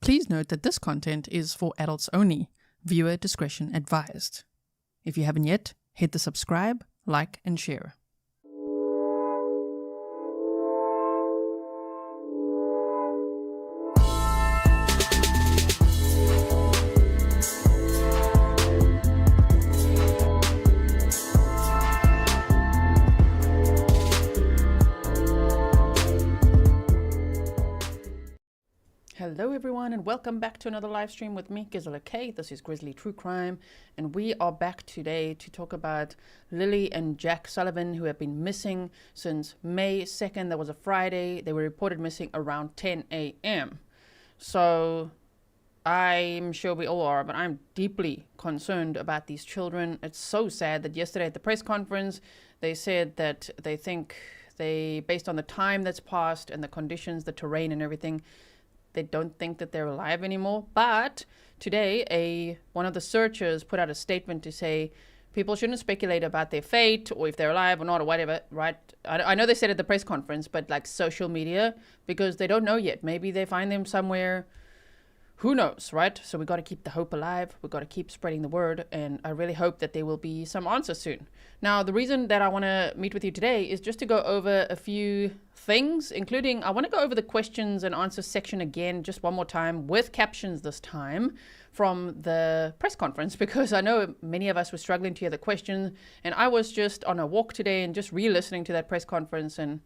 Please note that this content is for adults only. Viewer discretion advised. If you haven't yet, hit the subscribe, like, and share. Hello everyone and welcome back to another live stream with me, Grizzly. This is Grizzly True Crime, and we are back today to talk about Lily and Jack Sullivan, who have been missing since May 2nd. That was a Friday. They were reported missing around 10 a.m. So I'm sure we all are, but I'm deeply concerned about these children. It's so sad that yesterday at the press conference, they said that they think based on the time that's passed and the conditions, the terrain and everything, they don't think that they're alive anymore. But today, one of the searchers put out a statement to say people shouldn't speculate about their fate or if they're alive or not or whatever, right? I know they said at the press conference, but like social media, because they don't know yet. Maybe they find them somewhere. Who knows, right? So we got to keep the hope alive. We got to keep spreading the word. And I really hope that there will be some answers soon. Now, the reason that I want to meet with you today is just to go over a few things, including I want to go over the questions and answers section again, just one more time with captions this time from the press conference, because I know many of us were struggling to hear the questions. And I was just on a walk today and just re-listening to that press conference. And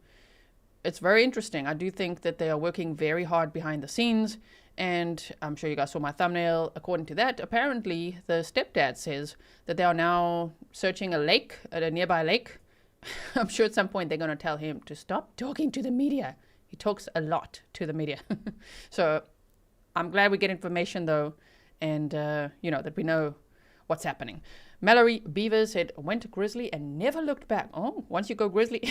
it's very interesting. I do think that they are working very hard behind the scenes. And I'm sure you guys saw my thumbnail. According to that, apparently the stepdad says that they are now searching a lake, at a nearby lake. I'm sure at some point they're going to tell him to stop talking to the media. He talks a lot to the media. So I'm glad we get information though. And, that we know what's happening. Mallory Beaver said, went to Grizzly and never looked back. Oh, once you go Grizzly,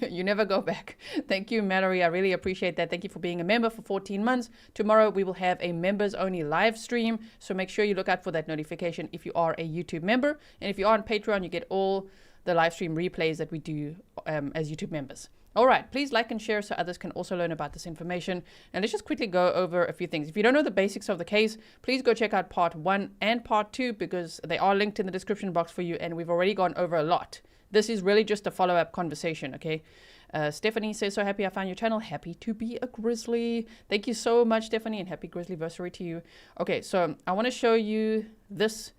you never go back. Thank you, Mallory. I really appreciate that. Thank you for being a member for 14 months. Tomorrow we will have a members only live stream. So make sure you look out for that notification if you are a YouTube member. And if you are on Patreon, you get all the live stream replays that we do as YouTube members. All right, please like and share so others can also learn about this information. And let's just quickly go over a few things. If you don't know the basics of the case, please go check out part 1 and part 2 because they are linked in the description box for you and we've already gone over a lot. This is really just a follow-up conversation, okay? Stephanie says, so happy I found your channel. Happy to be a Grizzly. Thank you so much, Stephanie, and happy Grizzlyversary to you. Okay, so I want to show you this.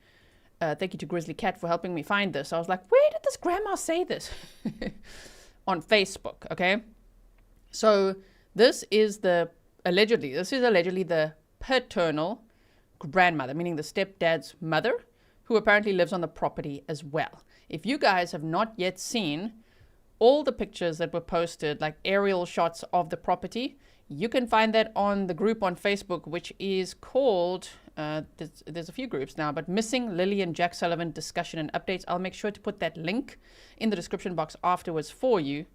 Thank you to Grizzly Cat for helping me find this. I was like, where did this grandma say this? On Facebook, okay? So this is allegedly the paternal grandmother, meaning the stepdad's mother, who apparently lives on the property as well. If you guys have not yet seen all the pictures that were posted, like aerial shots of the property, you can find that on the group on Facebook, which is called, there's a few groups now, but Missing Lily and Jack Sullivan Discussion and Updates. I'll make sure to put that link in the description box afterwards for you.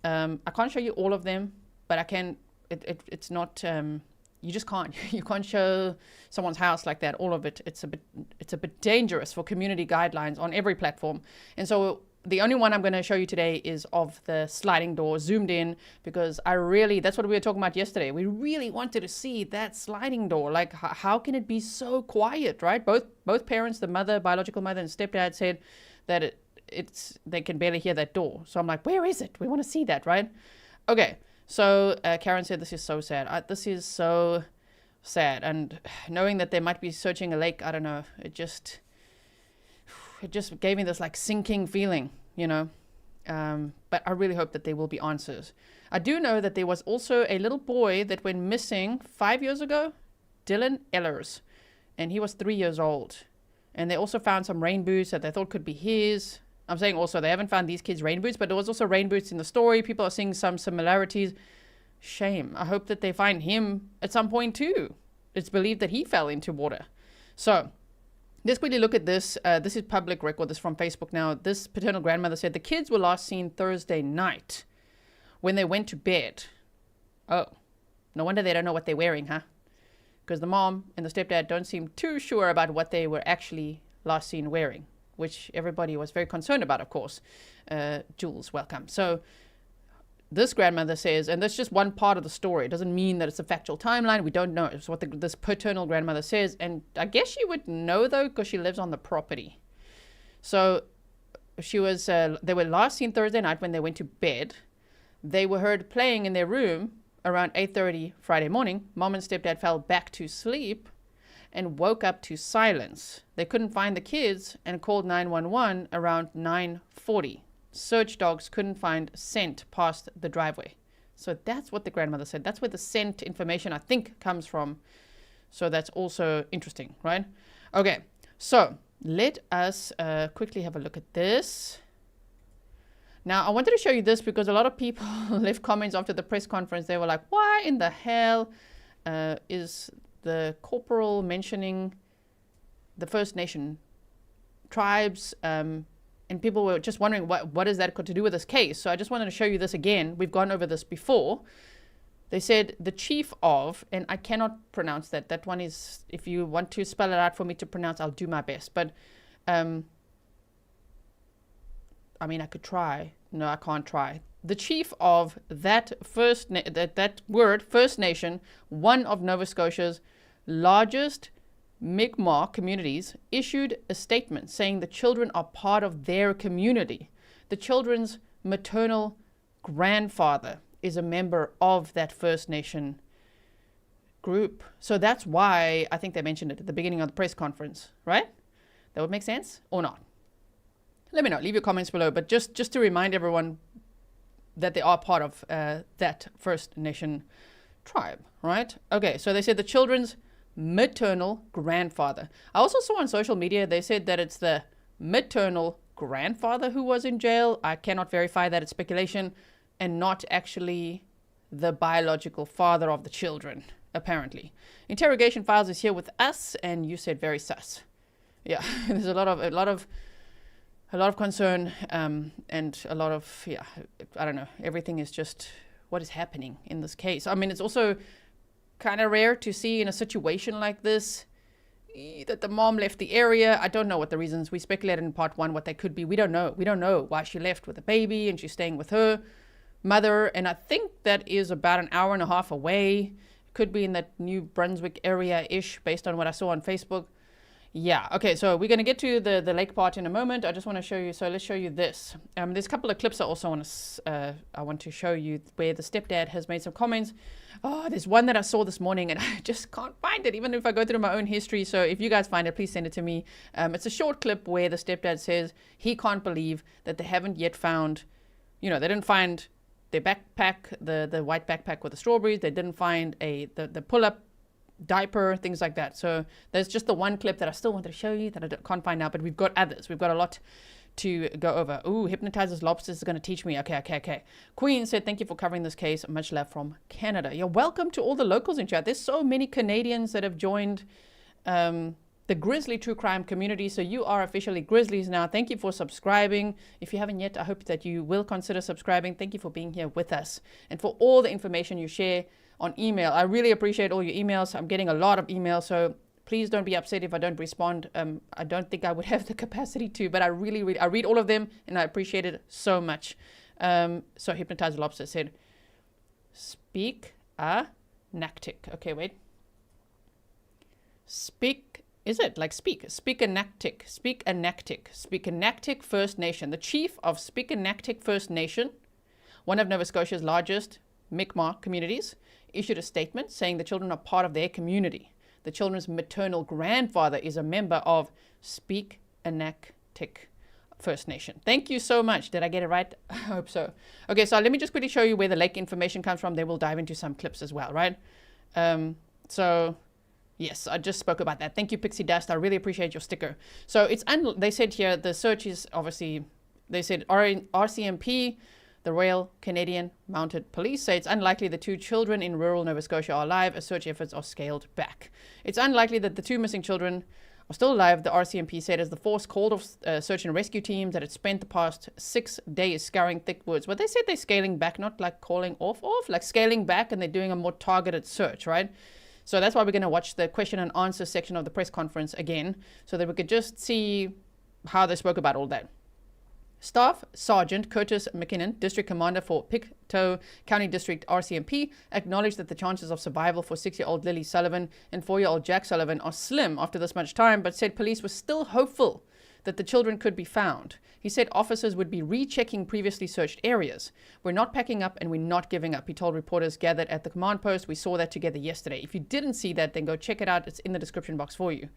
I can't show you all of them, but I can, it's not, you just can't. You can't show someone's house like that, all of it. It's a bit dangerous for community guidelines on every platform. And so the only one I'm going to show you today is of the sliding door zoomed in because that's what we were talking about yesterday. We really wanted to see that sliding door. Like, how can it be so quiet, right? Both parents, the mother, biological mother, and stepdad said that they can barely hear that door. So I'm like, where is it? We want to see that, right? Okay. So Karen said, this is so sad. This is so sad. And knowing that they might be searching a lake, I don't know. It just gave me this like sinking feeling, but I really hope that there will be answers. I do know that there was also a little boy that went missing 5 years ago, Dylan Ellers, and he was 3 years old. And they also found some rain boots that they thought could be his. I'm saying also they haven't found these kids' rain boots, but there was also rain boots in the story. People are seeing some similarities. Shame. I hope that they find him at some point too. It's believed that he fell into water. So let's quickly look at this. This is public record. This is from Facebook now. This paternal grandmother said the kids were last seen Thursday night when they went to bed. Oh, no wonder they don't know what they're wearing, huh? Because the mom and the stepdad don't seem too sure about what they were actually last seen wearing, which everybody was very concerned about, of course. Jules, welcome. So this grandmother says, and that's just one part of the story. It doesn't mean that it's a factual timeline. We don't know. It's what this paternal grandmother says. And I guess she would know, though, because she lives on the property. So she was, they were last seen Thursday night when they went to bed. They were heard playing in their room around 8:30 Friday morning. Mom and stepdad fell back to sleep and woke up to silence. They couldn't find the kids and called 911 around 9:40. Search dogs couldn't find scent past the driveway. So that's what the grandmother said. That's where the scent information, I think, comes from. So that's also interesting, right? Okay, so let us quickly have a look at this. Now, I wanted to show you this because a lot of people left comments after the press conference. They were like, why in the hell is the corporal mentioning the First Nation tribes? And people were just wondering, what has that got to do with this case? So I just wanted to show you this again. We've gone over this before. They said the chief of, and I cannot pronounce that. That one is, if you want to spell it out for me to pronounce, I'll do my best. But, I mean, I could try. No, I can't try. The chief of that that word, First Nation, one of Nova Scotia's largest Mi'kmaq communities, issued a statement saying the children are part of their community. The children's maternal grandfather is a member of that First Nation group. So that's why I think they mentioned it at the beginning of the press conference, right? That would make sense or not? Let me know. Leave your comments below. But just to remind everyone that they are part of that First Nation tribe, right? Okay, so they said the children's maternal grandfather. I also saw on social media, they said that it's the maternal grandfather who was in jail. I cannot verify that. It's speculation, and not actually the biological father of the children, apparently. Interrogation Files is here with us, and you said very sus. Yeah, there's a lot of concern, and a lot of, yeah, I don't know. Everything is just what is happening in this case. I mean, it's also kind of rare to see in a situation like this that the mom left the area. I don't know what the reasons. We speculated in part one what they could be. We don't know. We don't know why she left with a baby and she's staying with her mother. And I think that is about an hour and a half away. Could be in that New Brunswick area-ish based on what I saw on Facebook. Yeah, okay, so we're going to get to the lake part in a moment. I just want to show you, so let's show you this. There's a couple of clips I also want to show you where the stepdad has made some comments. Oh, there's one that I saw this morning and I just can't find it, even if I go through my own history. So if you guys find it, please send it to me. It's a short clip where the stepdad says he can't believe that they haven't yet found, they didn't find their backpack, the white backpack with the strawberries. They didn't find the pull-up diaper, things like that. So there's just the one clip that I still wanted to show you that I can't find now, but we've got others. We've got a lot to go over. Ooh, hypnotizes lobsters is going to teach me. Okay. Queen said, thank you for covering this case. Much love from Canada. You're welcome to all the locals in chat. There's so many Canadians that have joined the Grizzly true crime community. So you are officially Grizzlies now. Thank you for subscribing. If you haven't yet, I hope that you will consider subscribing. Thank you for being here with us and for all the information you share on email. I really appreciate all your emails. I'm getting a lot of emails, so please don't be upset if I don't respond. I don't think I would have the capacity to, but I read all of them, and I appreciate it so much. So Hypnotized Lobster said, Sipekne'katik. Okay, wait. Sipekne'katik First Nation. The chief of Sipekne'katik First Nation, one of Nova Scotia's largest Mi'kmaq communities, issued a statement saying the children are part of their community. The children's maternal grandfather is a member of Sipekne'katik First Nation. Thank you so much. Did I get it right? I hope so. Okay, so let me just quickly show you where the lake information comes from. Then we'll dive into some clips as well, right? So yes, I just spoke about that. Thank you, Pixie Dust. I really appreciate your sticker. So they said here the search is obviously, they said RCMP, the Royal Canadian Mounted Police, say it's unlikely the two children in rural Nova Scotia are alive as search efforts are scaled back. It's unlikely that the two missing children are still alive, the RCMP said, as the force called off search and rescue teams that had spent the past 6 days scouring thick woods. But they said they're scaling back, not like calling off, like scaling back, and they're doing a more targeted search, right? So that's why we're going to watch the question and answer section of the press conference again, so that we could just see how they spoke about all that. Staff Sergeant Curtis McKinnon, District Commander for Pictou County District RCMP, acknowledged that the chances of survival for 6-year-old Lily Sullivan and 4-year-old Jack Sullivan are slim after this much time, but said police were still hopeful that the children could be found. He said officers would be rechecking previously searched areas. We're not packing up and we're not giving up, he told reporters gathered at the command post. We saw that together yesterday. If you didn't see that, then go check it out. It's in the description box for you.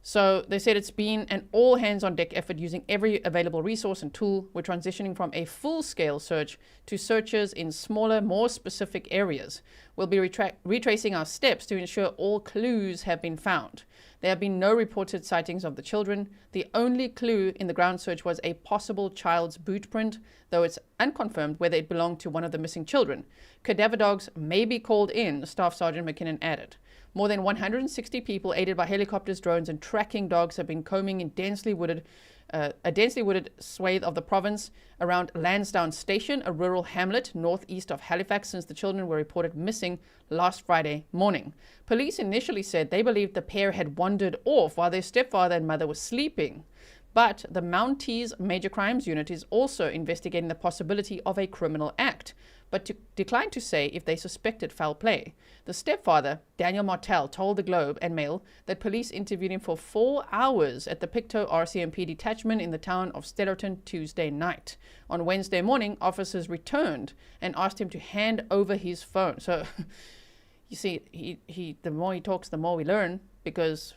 So they said it's been an all-hands-on-deck effort using every available resource and tool. We're transitioning from a full-scale search to searches in smaller, more specific areas. We'll be retracing our steps to ensure all clues have been found. There have been no reported sightings of the children. The only clue in the ground search was a possible child's boot print, though it's unconfirmed whether it belonged to one of the missing children. Cadaver dogs may be called in, Staff Sergeant McKinnon added. More than 160 people, aided by helicopters, drones, and tracking dogs, have been combing in a densely wooded swathe of the province around Lansdowne Station, a rural hamlet northeast of Halifax, since the children were reported missing last Friday morning. Police initially said they believed the pair had wandered off while their stepfather and mother were sleeping. But the Mounties Major Crimes Unit is also investigating the possibility of a criminal act, but declined to say if they suspected foul play. The stepfather, Daniel Martell, told the Globe and Mail that police interviewed him for 4 hours at the Pictou RCMP detachment in the town of Stellarton Tuesday night. On Wednesday morning, officers returned and asked him to hand over his phone. So, you see, the more he talks, the more we learn, because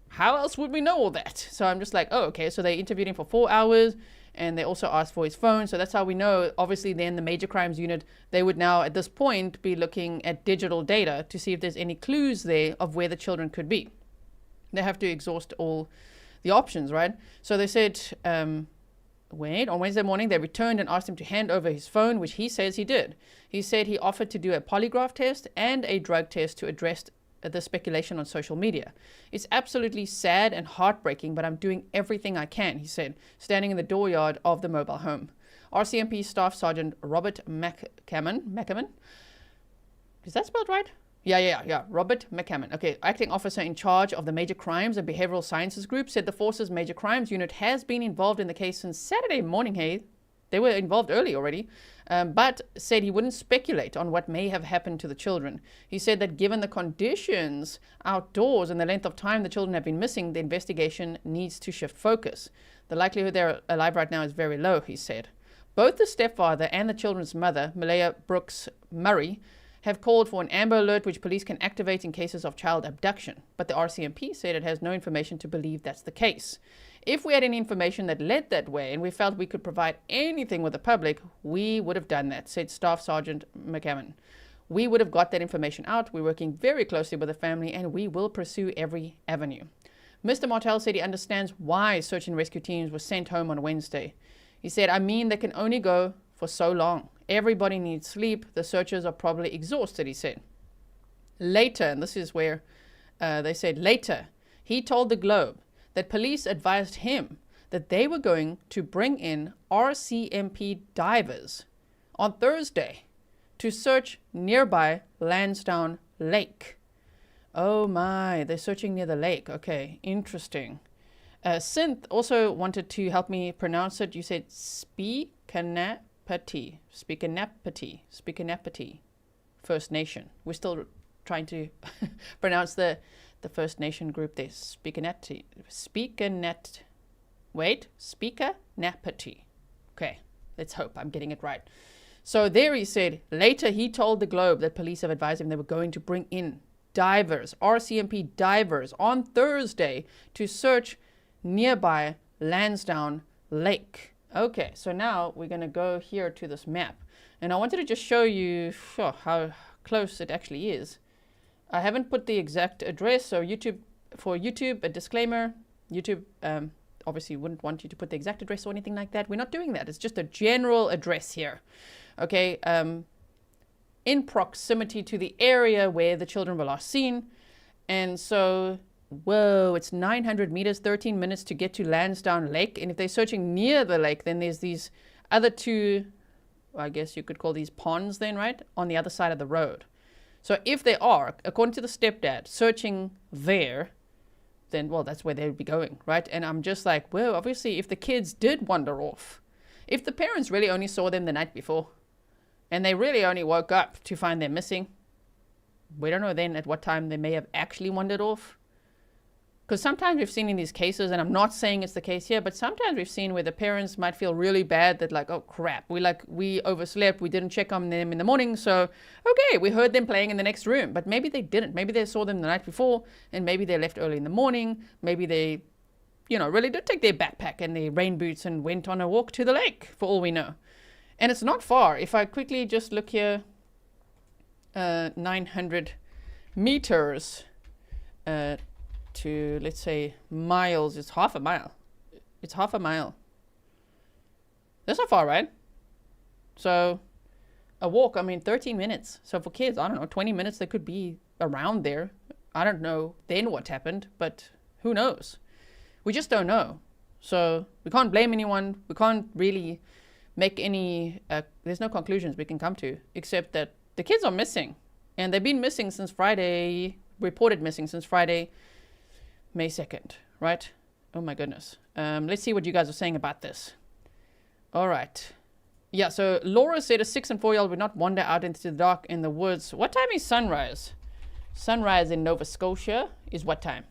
how else would we know all that? So I'm just like, oh, okay. So they interviewed him for 4 hours, and they also asked for his phone. So that's how we know. Obviously, then the Major Crimes Unit, they would now at this point be looking at digital data to see if there's any clues there of where the children could be. They have to exhaust all the options, right? So they said, on Wednesday morning, they returned and asked him to hand over his phone, which he says he did. He said he offered to do a polygraph test and a drug test to address the speculation on social media. It's absolutely sad and heartbreaking, but I'm doing everything I can, he said, standing in the dooryard of the mobile home. RCMP Staff Sergeant Robert McCammon. Is that spelled right? Yeah. Robert McCammon. Okay, acting officer in charge of the Major Crimes and Behavioral Sciences Group, said the force's Major Crimes Unit has been involved in the case since Saturday morning. Hey, they were involved early already, but said he wouldn't speculate on what may have happened to the children. He said that given the conditions outdoors and the length of time the children have been missing, the investigation needs to shift focus. The likelihood they're alive right now is very low, he said. Both the stepfather and the children's mother, Malaya Brooks Murray, have called for an Amber Alert, which police can activate in cases of child abduction. But the RCMP said it has no information to believe that's the case. If we had any information that led that way and we felt we could provide anything with the public, we would have done that, said Staff Sergeant McCammon. We would have got that information out. We're working very closely with the family and we will pursue every avenue. Mr. Martell said he understands why search and rescue teams were sent home on Wednesday. He said, they can only go for so long. Everybody needs sleep. The searchers are probably exhausted, he said. Later, and this is where they said later, he told the Globe that police advised him that they were going to bring in RCMP divers on Thursday to search nearby Lansdowne Lake. Oh my, they're searching near the lake. Okay, interesting. Synth also wanted to help me pronounce it. You said Sipekne'katik First Nation. We're still trying to pronounce the First Nation group there. Sipekne'katik. Okay, let's hope I'm getting it right. So there he said, later he told the Globe that police have advised him they were going to bring in divers, RCMP divers, on Thursday to search nearby Lansdowne Lake. Okay, so now we're going to go here to this map. And I wanted to just show you how close it actually is. I haven't put the exact address, so for YouTube, a disclaimer, YouTube obviously wouldn't want you to put the exact address or anything like that. We're not doing that. It's just a general address here. Okay, in proximity to the area where the children were last seen. And so, whoa, it's 900 meters, 13 minutes to get to Lansdowne Lake. And if they're searching near the lake, then there's these other two, I guess you could call these ponds then, right? On the other side of the road. So if they are, according to the stepdad, searching there, then, well, that's where they would be going, right? And I'm just like, well, obviously, if the kids did wander off, If the parents really only saw them the night before and they really only woke up to find them missing, we don't know then at what time they may have actually wandered off. Because sometimes we've seen in these cases, and I'm not saying it's the case here, but sometimes we've seen where the parents might feel really bad that like, oh crap, we overslept, we didn't check on them in the morning, so okay, we heard them playing in the next room. But maybe they didn't. Maybe they saw them the night before, and maybe they left early in the morning. Maybe they, really did take their backpack and their rain boots and went on a walk to the lake, for all we know. And it's not far. If I quickly just look here, 900 meters to, let's say, miles, it's half a mile. It's half a mile. That's not far, right? So a walk, 13 minutes. So for kids, I don't know, 20 minutes, they could be around there. I don't know then what happened, but who knows? We just don't know. So we can't blame anyone. We can't really make any, there's no conclusions we can come to, except that the kids are missing. And they've been missing since Friday, reported missing since Friday, May 2nd, right? Oh my goodness. Let's see what you guys are saying about this. All right. Yeah, so Laura said a 6 and 4-year-old would not wander out into the dark in the woods. What time is sunrise? Sunrise in Nova Scotia is what time?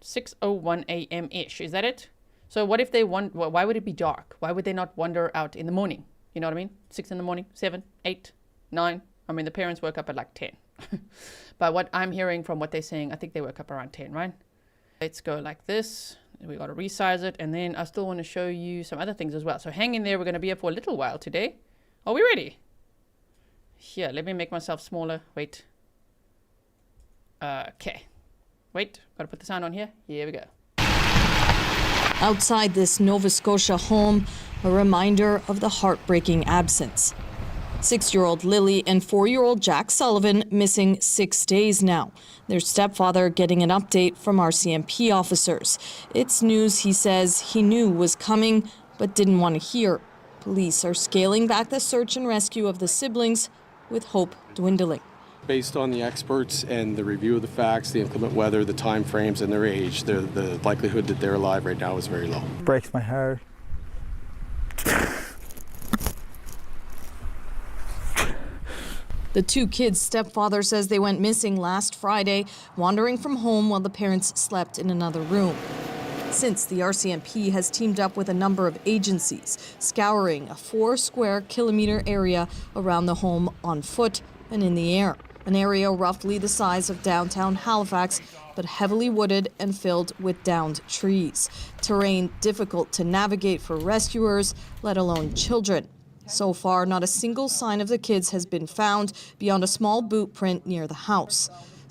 6:01 a.m.-ish. Is that it? So what if they want, why would it be dark? Why would they not wander out in the morning? You know what I mean? 6 in the morning, 7, 8, 9. The parents woke up at like 10. But what I'm hearing from what they're saying, I think they woke up around 10, right? Let's go like this. We got to resize it. And then I still want to show you some other things as well. So hang in there. We're going to be here for a little while today. Are we ready? Here, let me make myself smaller. Wait. Okay. Wait, got to put the sound on here. Here we go. Outside this Nova Scotia home, a reminder of the heartbreaking absence. 6-year-old Lily and 4-year-old Jack Sullivan missing 6 days now. Their stepfather getting an update from RCMP officers. It's news he says he knew was coming, but didn't want to hear. Police are scaling back the search and rescue of the siblings, with hope dwindling. Based on the experts and the review of the facts, the inclement weather, the time frames, and their age, the likelihood that they're alive right now is very low. Breaks my heart. The two kids' stepfather says they went missing last Friday, wandering from home while the parents slept in another room. Since, the RCMP has teamed up with a number of agencies, scouring a 4 square kilometer area around the home on foot and in the air. An area roughly the size of downtown Halifax, but heavily wooded and filled with downed trees. Terrain difficult to navigate for rescuers, let alone children. So far, not a single sign of the kids has been found beyond a small boot print near the house.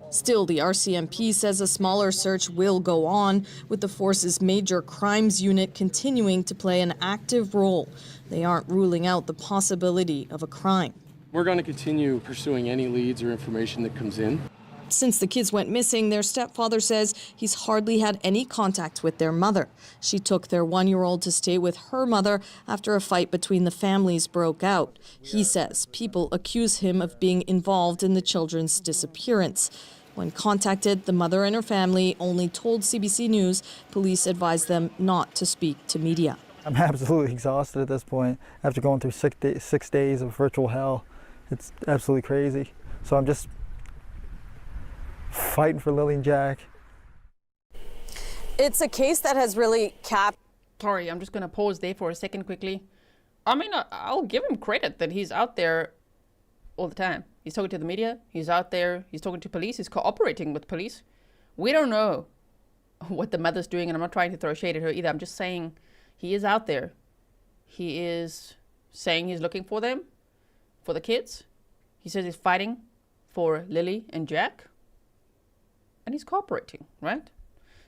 Still, the RCMP says a smaller search will go on, with the force's major crimes unit continuing to play an active role. They aren't ruling out the possibility of a crime. We're going to continue pursuing any leads or information that comes in. Since the kids went missing, their stepfather says he's hardly had any contact with their mother. She took their 1-year-old to stay with her mother after a fight between the families broke out. He says people accuse him of being involved in the children's disappearance. When contacted, the mother and her family only told CBC News police advised them not to speak to media. I'm absolutely exhausted at this point after going through 6 days of virtual hell. It's absolutely crazy. So I'm just fighting for Lily and Jack. It's a case that has really capped. Sorry, I'm just going to pause there for a second quickly. I'll give him credit that he's out there all the time. He's talking to the media. He's out there. He's talking to police. He's cooperating with police. We don't know what the mother's doing, and I'm not trying to throw shade at her either. I'm just saying he is out there. He is saying he's looking for them, for the kids. He says he's fighting for Lily and Jack. And he's cooperating, right?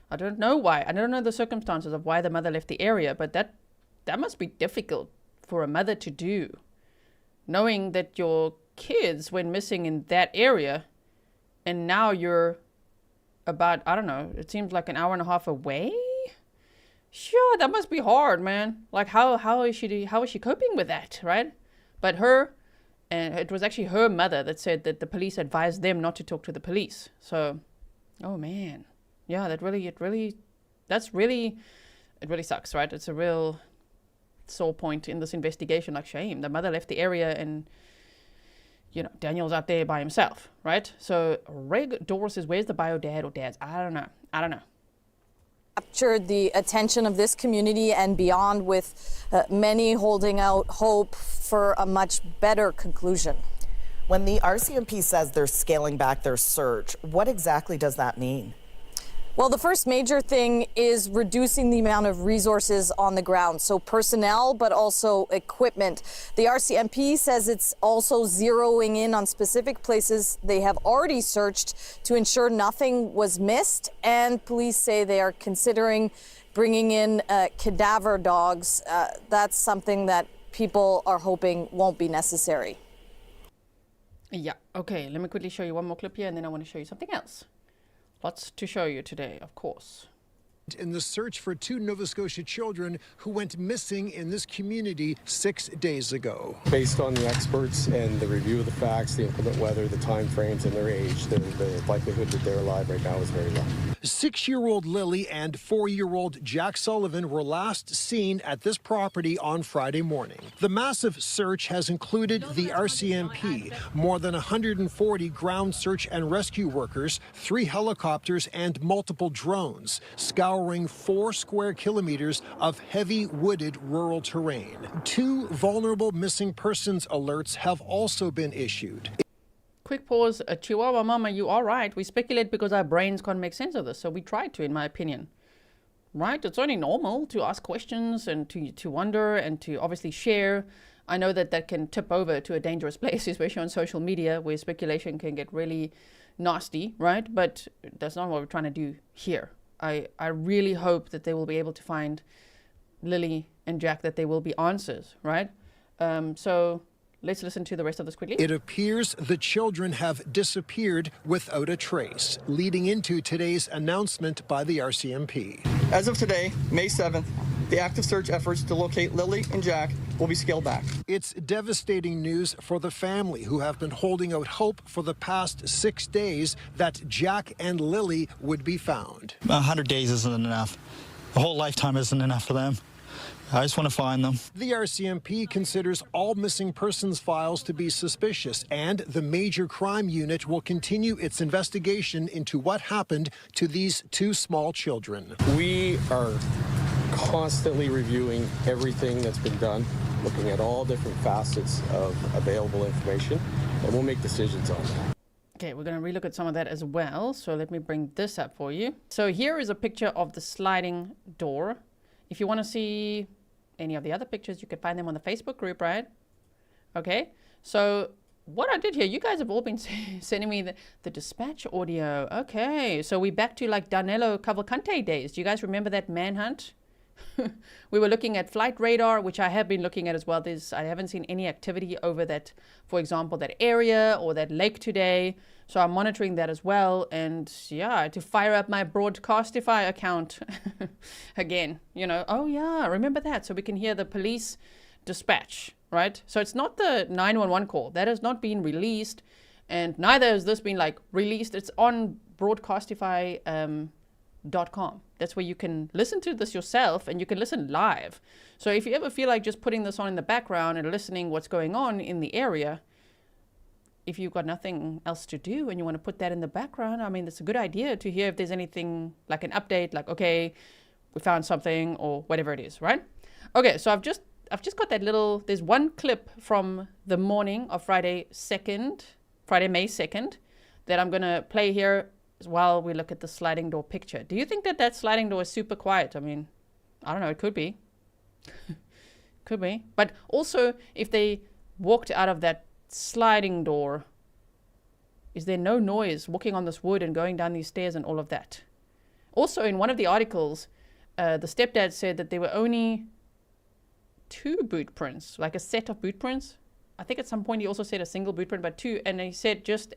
I don't know why. I don't know the circumstances of why the mother left the area, but that must be difficult for a mother to do. Knowing that your kids went missing in that area, and now you're about, I don't know, it seems like an hour and a half away? Sure, that must be hard, man. Like, how is she coping with that, right? But and it was actually her mother that said that the police advised them not to talk to the police. So, oh man, yeah, it really sucks, right? It's a real sore point in this investigation. Like, shame, the mother left the area and, you know, Daniel's out there by himself, right? So Reg Dora says, where's the bio dad or dads? I don't know. Captured the attention of this community and beyond, with many holding out hope for a much better conclusion. When the RCMP says they're scaling back their search, what exactly does that mean? Well, the first major thing is reducing the amount of resources on the ground, so personnel, but also equipment. The RCMP says it's also zeroing in on specific places they have already searched to ensure nothing was missed, and police say they are considering bringing in cadaver dogs. That's something that people are hoping won't be necessary. Yeah, okay, let me quickly show you one more clip here, and then I want to show you something else. Lots to show you today, of course. In the search for 2 Nova Scotia children who went missing in this community 6 days ago. Based on the experts and the review of the facts, the inclement weather, the time frames, and their age, the likelihood that they're alive right now is very low. 6-year-old Lily and 4-year-old Jack Sullivan were last seen at this property on Friday morning. The massive search has included the RCMP, more than 140 ground search and rescue workers, 3 helicopters, and multiple drones, scouring 4 square kilometers of heavy wooded rural terrain. 2 vulnerable missing persons alerts have also been issued. Quick pause. Chihuahua Mama, you are right. We speculate because our brains can't make sense of this. So we try to, in my opinion. Right? It's only normal to ask questions and to wonder and to obviously share. I know that that can tip over to a dangerous place, especially on social media, where speculation can get really nasty, right? But that's not what we're trying to do here. I really hope that they will be able to find Lily and Jack, that there will be answers, right? So let's listen to the rest of this quickly. It appears the children have disappeared without a trace, leading into today's announcement by the RCMP. As of today, May 7th, the active search efforts to locate Lily and Jack will be scaled back. It's devastating news for the family, who have been holding out hope for the past 6 days that Jack and Lily would be found. 100 days isn't enough. A whole lifetime isn't enough for them. I just want to find them. The RCMP considers all missing persons files to be suspicious, and the Major Crime Unit will continue its investigation into what happened to these 2 small children. We are constantly reviewing everything that's been done, looking at all different facets of available information, and we'll make decisions on that. Okay, we're going to relook at some of that as well. So let me bring this up for you. So here is a picture of the sliding door. If you want to see any of the other pictures, you can find them on the Facebook group, right? Okay, so what I did here, you guys have all been sending me the dispatch audio. Okay, so we're back to like Danilo Cavalcante days. Do you guys remember that manhunt? We were looking at flight radar, which I have been looking at as well. I haven't seen any activity over that, for example, that area or that lake today. So I'm monitoring that as well. And yeah, to fire up my Broadcastify account again, you know, oh yeah, remember that. So we can hear the police dispatch, right? So it's not the 911 call. That has not been released. And neither has this been like released. It's on Broadcastify.com. That's where you can listen to this yourself, and you can listen live. So if you ever feel like just putting this on in the background and listening what's going on in the area, if you've got nothing else to do and you want to put that in the background, I mean, it's a good idea to hear if there's anything like an update, like, okay, we found something or whatever it is, right? Okay, so I've just got that little, there's one clip from the morning of Friday May 2nd, that I'm going to play here while we look at the sliding door picture. Do you think that sliding door is super quiet? I mean, I don't know, it could be. Could be. But also, if they walked out of that sliding door, is there no noise walking on this wood and going down these stairs and all of that? Also, in one of the articles, the stepdad said that there were only 2 boot prints, like a set of boot prints. I think at some point he also said a single boot print, but 2, and he said just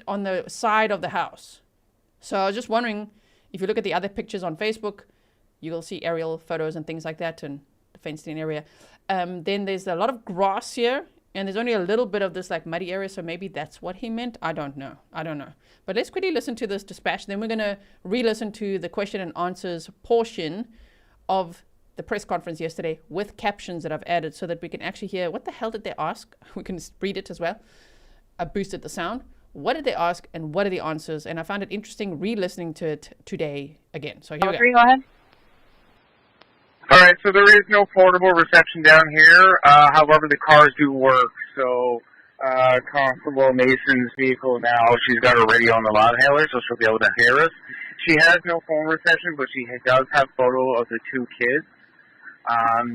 on the side of the house. So I was just wondering, if you look at the other pictures on Facebook, you will see aerial photos and things like that, and the fenced-in area. Then there's a lot of grass here, and there's only a little bit of this like muddy area, so maybe that's what he meant. I don't know. But let's quickly listen to this dispatch, then we're going to re-listen to the question and answers portion of the press conference yesterday with captions that I've added so that we can actually hear what the hell did they ask. We can read it as well. I boosted the sound. What did they ask and what are the answers? And I found it interesting re-listening to it today again. So here we go. Go ahead. All right, so there is no portable reception down here. However, the cars do work. So Constable Mason's vehicle now, she's got her radio on the loudhailer, so she'll be able to hear us. She has no phone reception, but she does have photo of the 2 kids.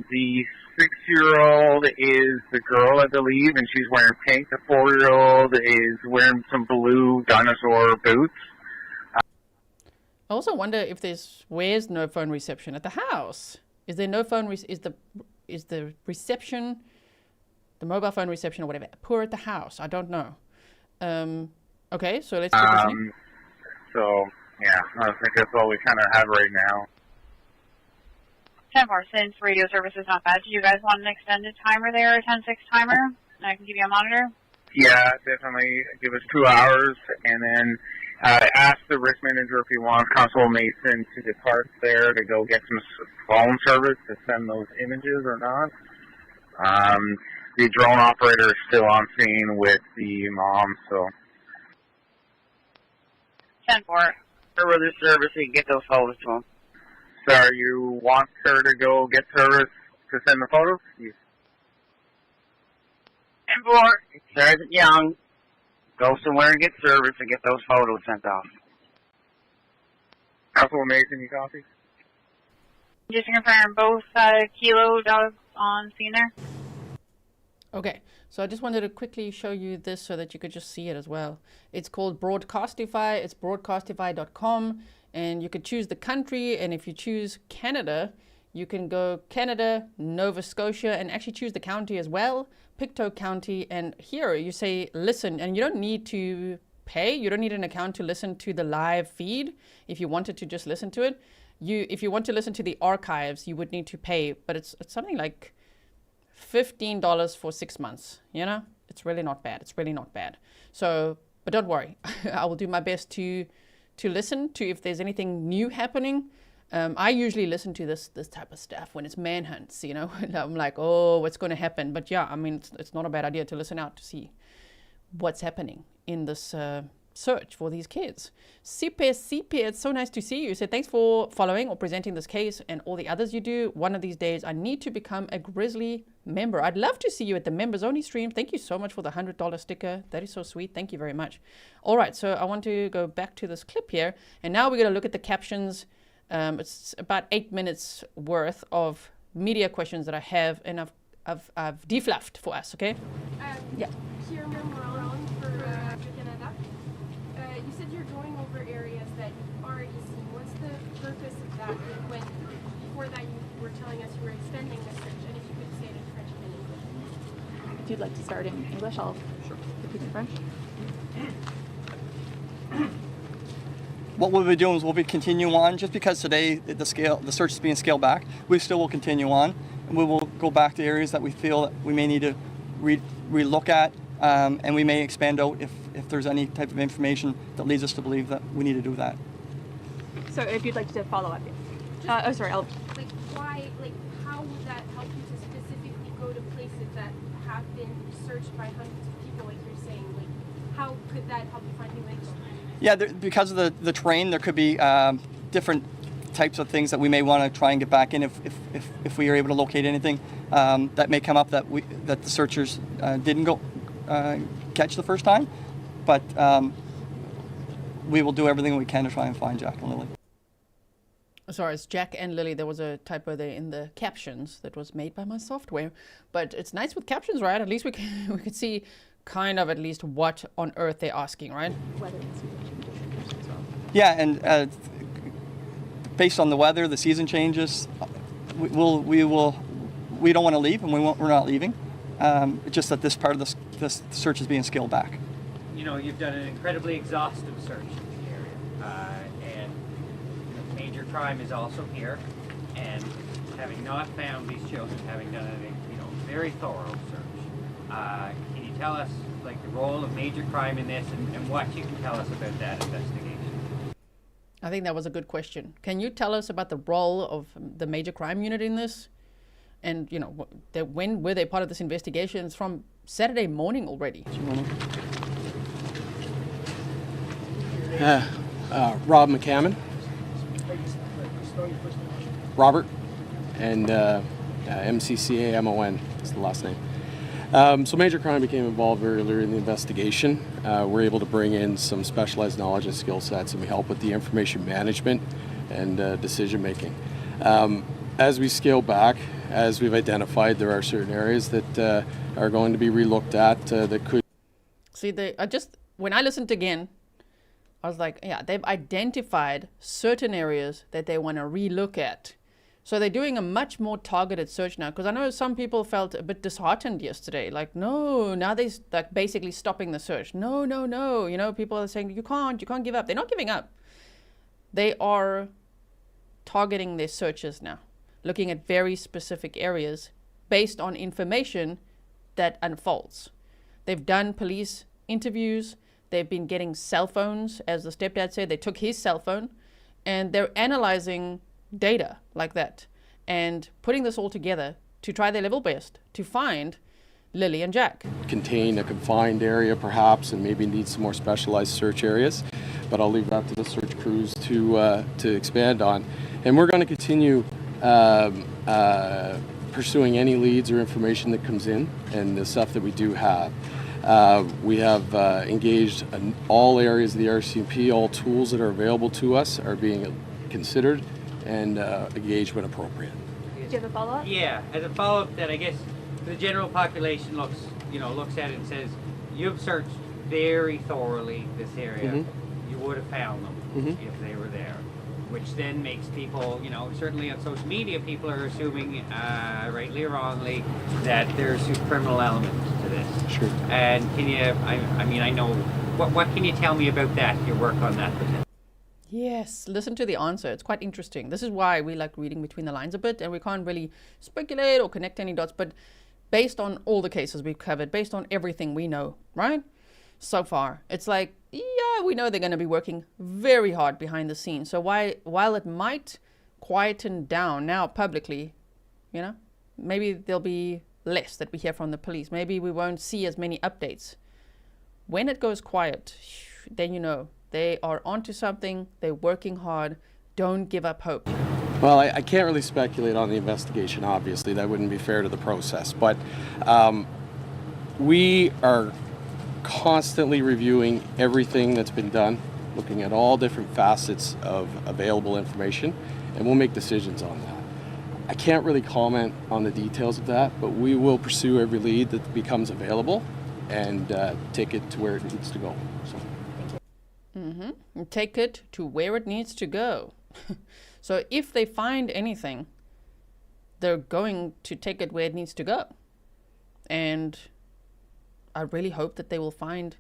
The 6-year-old is the girl, I believe, and she's wearing pink. The 4-year-old is wearing some blue dinosaur boots. I also wonder if where's no phone reception at the house? Is there no phone? Is the reception, the mobile phone reception or whatever, poor at the house? I don't know. Okay, so let's keep listening. So yeah, I think that's all we kind of have right now. 10-4, since radio service is not bad, do you guys want an extended timer there, a 10-6 timer? And I can give you a monitor? Yeah, definitely. Give us 2 hours, and then ask the risk manager if he wants Constable Mason to depart there to go get some phone service to send those images or not. The drone operator is still on scene with the mom, so. 10-4. With the service, you can get those photos to him. Sorry, you want her to go get service to send the photos? Yes. 10-4, Sergeant Young, go somewhere and get service and get those photos sent off. Constable Mason, you copy? Just to confirm, both Kilo dogs on scene there? Okay, so I just wanted to quickly show you this so that you could just see it as well. It's called Broadcastify. It's broadcastify.com, and you could choose the country, and if you choose Canada, you can go Canada, Nova Scotia, and actually choose the county as well, Pictou County, and here you say listen, and you don't need to pay. You don't need an account to listen to the live feed. If you wanted to just listen to it, if you want to listen to the archives, you would need to pay, but it's something like $15 for 6 months. You know, it's really not bad. It's really not bad. So, but don't worry, I will do my best to listen to if there's anything new happening. I usually listen to this type of stuff when it's manhunts, you know. I'm like, oh, what's going to happen? But yeah, I mean, it's not a bad idea to listen out to see what's happening in this search for these kids. Sipe, it's so nice to see you. So thanks for following or presenting this case and all the others you do. One of these days, I need to become a Grizzly member. I'd love to see you at the members only stream. Thank you so much for the $100 sticker. That is so sweet. Thank you very much. All right, so I want to go back to this clip here. And now we're going to look at the captions. It's about 8 minutes worth of media questions that I have, and I've defluffed for us, okay? Yeah. Here, around for Canada. You said you're going over areas that you've already seen. What's the purpose of that? When before that you were telling us you were extending the search, and if you could say it in French and in English. If you'd like to start in English, I'll repeat in French. What we'll be doing is we'll be continuing on. Just because today the search is being scaled back, we still will continue on, and we will go back to areas that we feel that we may need to re-look at, and we may expand out if there's any type of information that leads us to believe that we need to do that. So if you'd like to follow up, Like why? Like how would that help you to specifically go to places that have been searched by hundreds of people, like you're saying? Like how could that help you find new info? Yeah, because of the terrain, there could be different types of things that we may want to try and get back in if we are able to locate anything that may come up that the searchers didn't go catch the first time. But we will do everything we can to try and find Jack and Lily. Sorry, it's Jack and Lily. There was a typo there in the captions that was made by my software. But it's nice with captions, right? At least we could see kind of at least what on earth they're asking, right? Weather and season changes as well. Yeah, and based on the weather, the season changes, we don't want to leave, and we're not leaving. It's just that this part of this search is being scaled back. You know, you've done an incredibly exhaustive search in the area, and major crime is also here. And having not found these children, having done a very thorough search, can you tell us like the role of major crime in this, and what you can tell us about that investigation? I think that was a good question. Can you tell us about the role of the major crime unit in this? And, you know, when were they part of this investigation? It's from Saturday morning already. Rob McCammon, Robert, and MCCAMON is the last name. So Major Crime became involved very early in the investigation. We're able to bring in some specialized knowledge and skill sets, and we help with the information management and decision making. As we scale back, as we've identified, there are certain areas that are going to be relooked at that could... See, when I listened again, I was like, yeah, they've identified certain areas that they want to relook at. So they're doing a much more targeted search now, because I know some people felt a bit disheartened yesterday. Like, no, now they're like basically stopping the search. No, no, no. You know, people are saying, you can't give up. They're not giving up. They are targeting their searches now, looking at very specific areas based on information that unfolds. They've done police interviews. They've been getting cell phones, as the stepdad said. They took his cell phone, and they're analyzing data like that and putting this all together to try their level best to find Lily and Jack. Contain a confined area perhaps, and maybe need some more specialized search areas, but I'll leave that to the search crews to expand on. And we're going to continue pursuing any leads or information that comes in, and the stuff that we do have. We have engaged in all areas of the RCMP. All tools that are available to us are being considered and engaged when appropriate. Do you have a follow-up? Yeah, as a follow-up, that I guess the general population looks at it and says, you've searched very thoroughly this area. Mm-hmm. You would have found them if they were there. Which then makes people, certainly on social media, people are assuming, rightly or wrongly, that there's a criminal element to this. Sure. And can you, I know, what can you tell me about that, your work on that? Yes, listen to the answer. It's quite interesting. This is why we like reading between the lines a bit, and we can't really speculate or connect any dots, but based on all the cases we've covered, based on everything we know, right? So far, it's like, yeah, we know they're going to be working very hard behind the scenes. So while it might quieten down now publicly, maybe there'll be less that we hear from the police. Maybe we won't see as many updates. When it goes quiet, then they are onto something. They're working hard. Don't give up hope. Well, I can't really speculate on the investigation, obviously. That wouldn't be fair to the process. But we are constantly reviewing everything that's been done, looking at all different facets of available information, and we'll make decisions on that. I can't really comment on the details of that, but we will pursue every lead that becomes available and take it to where it needs to go. So. And take it to where it needs to go. So if they find anything, they're going to take it where it needs to go. And I really hope that they will find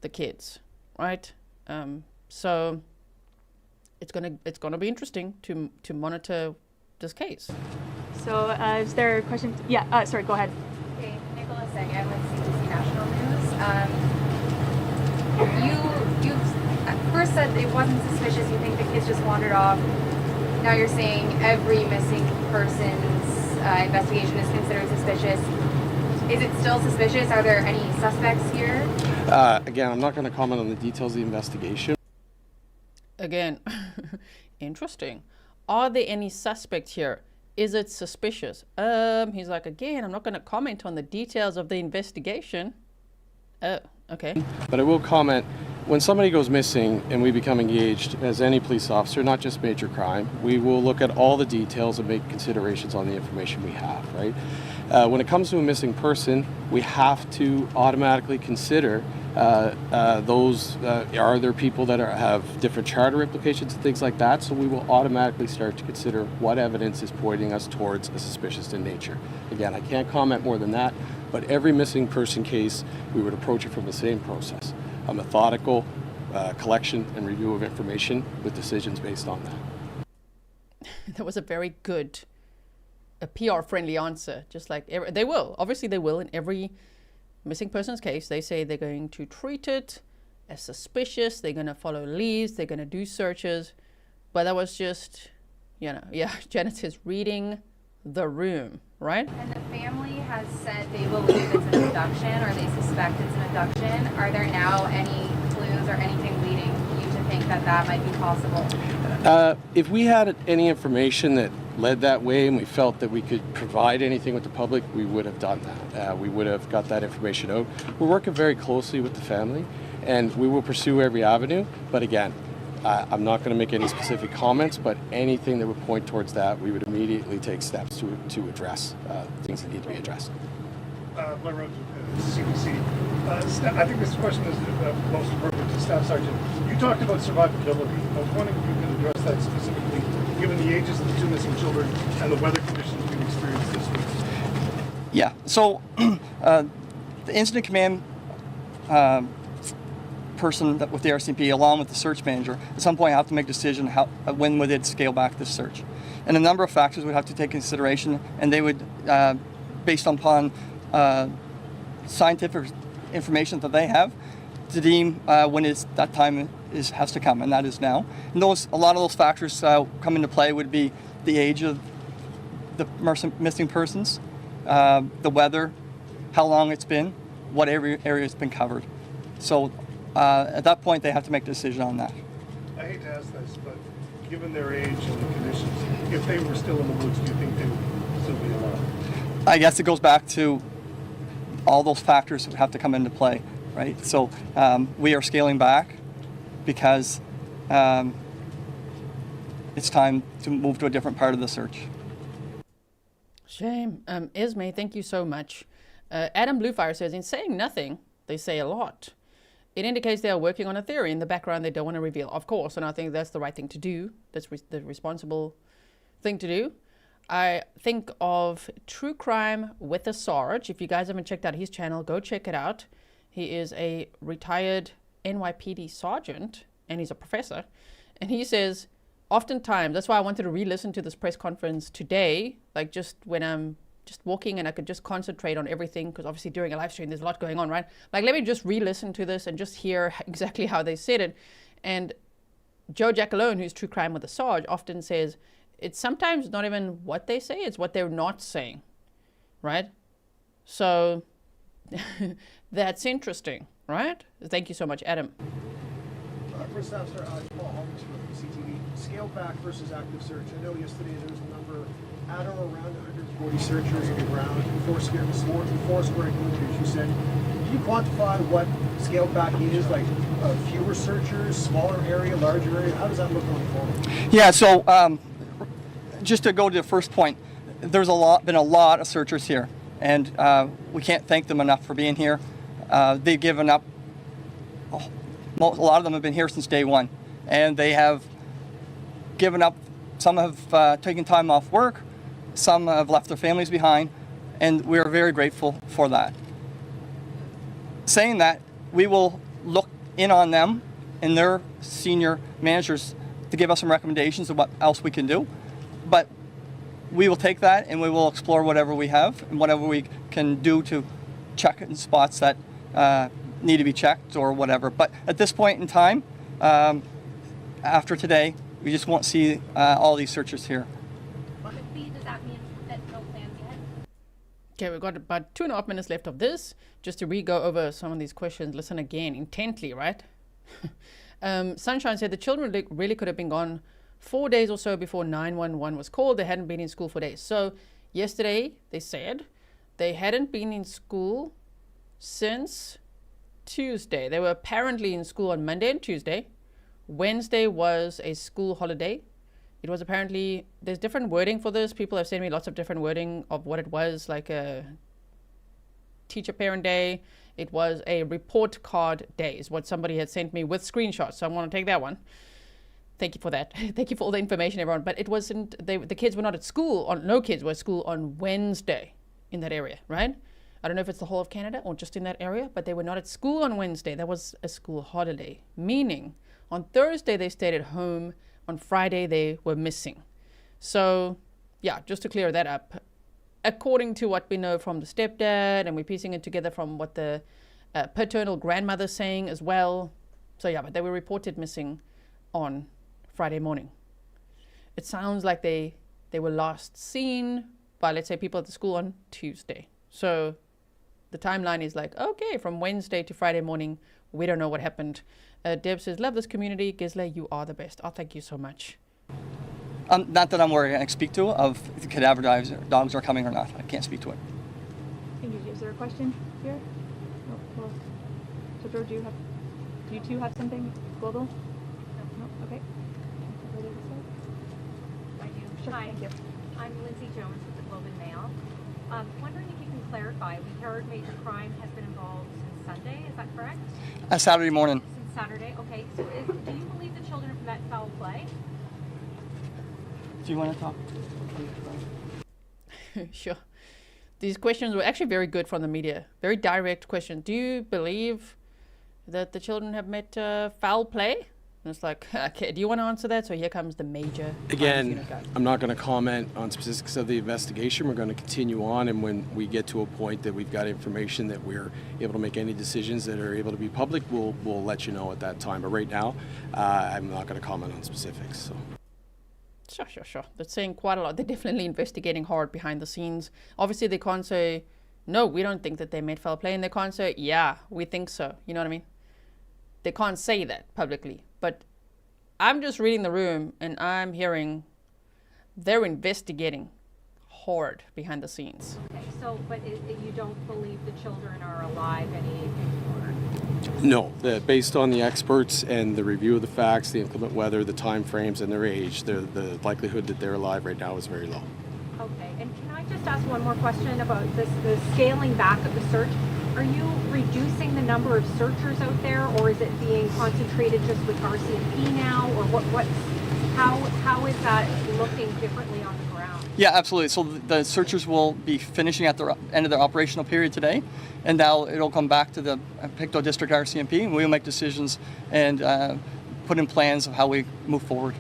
the kids, right? So it's gonna be interesting to monitor this case. So is there questions? Yeah, sorry, go ahead. Okay, Nicholas again with CBC National News. You at first said it wasn't suspicious. You think the kids just wandered off. Now you're saying every missing person's investigation is considered suspicious. Is it still suspicious? Are there any suspects here? Again, I'm not going to comment on the details of the investigation. Again, interesting. Are there any suspects here? Is it suspicious? He's like, again, I'm not going to comment on the details of the investigation. Oh, okay. But I will comment, when somebody goes missing and we become engaged as any police officer, not just major crime, we will look at all the details and make considerations on the information we have, right? When it comes to a missing person, we have to automatically consider are there people that have different charter implications and things like that, so we will automatically start to consider what evidence is pointing us towards a suspicious in nature. Again, I can't comment more than that, but every missing person case, we would approach it from the same process, a methodical collection and review of information with decisions based on that. That was a very good, a PR-friendly answer. Just like they will, obviously they will in every missing person's case. They say they're going to treat it as suspicious. They're going to follow leads. They're going to do searches. but that was just, you know, yeah, Janet says reading the room, right? And the family has said they believe it's an abduction, or they suspect it's an abduction. Are there now any clues or anything leading you to think that that might be possible? If we had any information that led that way and we felt that we could provide anything with the public, we would have done that. We would have got that information out. We're working very closely with the family, and we will pursue every avenue. But again, I'm not going to make any specific comments, but anything that would point towards that, we would immediately take steps to address things that need to be addressed. Blair Rhodes with CBC. I think this question is most appropriate to Staff Sergeant. You talked about survivability. I was wondering if you could address that specifically, given the ages of the two missing children and the weather conditions we've experienced this week. Yeah, so the incident command person with the RCMP, along with the search manager, at some point have to make a decision when would it scale back this search. And a number of factors would have to take consideration, and they would, based upon scientific information that they have, to deem when that time has to come, and that is now. And a lot of those factors come into play would be the age of the missing persons, the weather, how long it's been, what area has been covered. So at that point, they have to make a decision on that. I hate to ask this, but given their age and the conditions, if they were still in the woods, do you think they would still be alive? I guess it goes back to all those factors that have to come into play, right? So we are scaling back because it's time to move to a different part of the search. Shame. Esme, thank you so much. Adam Bluefire says, in saying nothing, they say a lot. It indicates they are working on a theory in the background they don't want to reveal, of course, and I think that's the right thing to do. That's the responsible thing to do. I think of True Crime with a Sarge. If you guys haven't checked out his channel, go check it out. He is a retired NYPD sergeant, and he's a professor. And he says, oftentimes, that's why I wanted to re-listen to this press conference today, like just when I'm just walking and I could just concentrate on everything, because obviously during a live stream there's a lot going on, right? Like, let me just re-listen to this and just hear exactly how they said it. And Joe Jackalone, who's True Crime with a Sarge, often says it's sometimes not even what they say, it's what they're not saying, right? So that's interesting, right? Thank you so much, Adam. First Staff Sergeant Paul Holmes with CTV. Scale back versus active search. I know yesterday there was a number at or around 140 searchers on the ground, 4 square kilometers, you said. Can you quantify what scaled back is? Like fewer searchers, smaller area, larger area? How does that look going forward? Yeah, so just to go to the first point, there's been a lot of searchers here, and we can't thank them enough for being here. They've given up. A lot of them have been here since day one, and they have given up. Some have taken time off work, some have left their families behind, and we are very grateful for that. Saying that, we will look in on them and their senior managers to give us some recommendations of what else we can do, but we will take that and we will explore whatever we have and whatever we can do to check it in spots that need to be checked or whatever. But at this point in time, after today, we just won't see all these searchers here. Does that mean that no plans yet? Okay, we've got about 2.5 minutes left of this. Just to re-go over some of these questions, listen again intently, right? Sunshine said the children really could have been gone 4 days or so before 911 was called. They hadn't been in school for days. So yesterday, they said they hadn't been in school since Tuesday. They were apparently in school on Monday and Tuesday. Wednesday was a school holiday. It was apparently, there's different wording for this. People have sent me lots of different wording of what it was, like a teacher parent day. It was a report card day is what somebody had sent me with screenshots. So I want to take that one. Thank you for that. Thank you for all the information, everyone. But it wasn't, the kids were not at school, no kids were at school on Wednesday in that area, right? I don't know if it's the whole of Canada or just in that area, but they were not at school on Wednesday. That was a school holiday, meaning on Thursday they stayed at home. On Friday they were missing. So yeah, just to clear that up, according to what we know from the stepdad, and we're piecing it together from what the paternal grandmother's saying as well. So yeah, but they were reported missing on Friday morning. it sounds like they were last seen by, let's say, people at the school on Tuesday. So the timeline is like, okay, from Wednesday to Friday morning, we don't know what happened. Deb says, love this community. Grizzly, you are the best. Oh, thank you so much. Not that I'm where I can speak to of if the cadaver dogs are coming or not. I can't speak to it. Thank you. Is there a question here? No. Well, so George, do you two have something global? No. Okay. I do. Sure. Hi. Thank you. I'm Lindsay Jones with the Globe and Mail. Wondering if you can clarify, we heard major crime has been involved since Sunday, is that correct? Saturday morning. Since Saturday, okay. So do you believe the children have met foul play? Do you want to talk? Sure. These questions were actually very good from the media. Very direct question. Do you believe that the children have met foul play? And it's like, okay, do you want to answer that? So here comes the major. Again, I'm not going to comment on specifics of the investigation. We're going to continue on, and when we get to a point that we've got information that we're able to make any decisions that are able to be public, we'll let you know at that time. But right now, I'm not going to comment on specifics. So. Sure. They're saying quite a lot. They're definitely investigating hard behind the scenes. Obviously, they can't say, no, we don't think that they made foul play. And they can't say, yeah, we think so. You know what I mean? They can't say that publicly. But I'm just reading the room and I'm hearing they're investigating hard behind the scenes. Okay, so, but you don't believe the children are alive anymore? No, based on the experts and the review of the facts, the inclement weather, the time frames, and their age, the likelihood that they're alive right now is very low. Okay, and can I just ask one more question about the scaling back of the search? Are you reducing the number of searchers out there, or is it being concentrated just with RCMP now, or how is that looking differently on the ground? Yeah, absolutely. So the searchers will be finishing at the end of their operational period today, and now it'll come back to the Pictou District RCMP, and we'll make decisions and put in plans of how we move forward.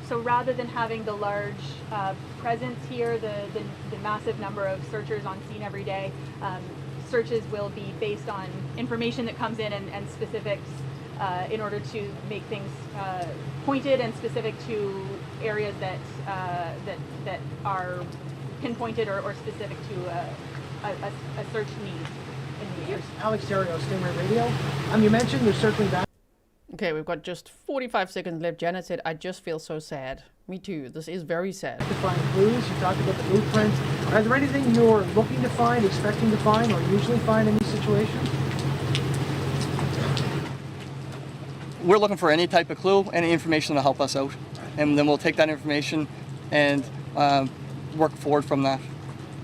So rather than having the large presence here, the massive number of searchers on scene every day, searches will be based on information that comes in and specifics in order to make things pointed and specific to areas that are pinpointed or specific to a search need in the area. Alex Terrio, Stingray Radio. You mentioned they're circling back. Okay, we've got just 45 seconds left. Janet said, I just feel so sad. Me too. This is very sad. To find clues, you talked about the blueprints. Is there anything you're looking to find, expecting to find, or usually find in these situations? We're looking for any type of clue, any information to help us out. And then we'll take that information and work forward from that.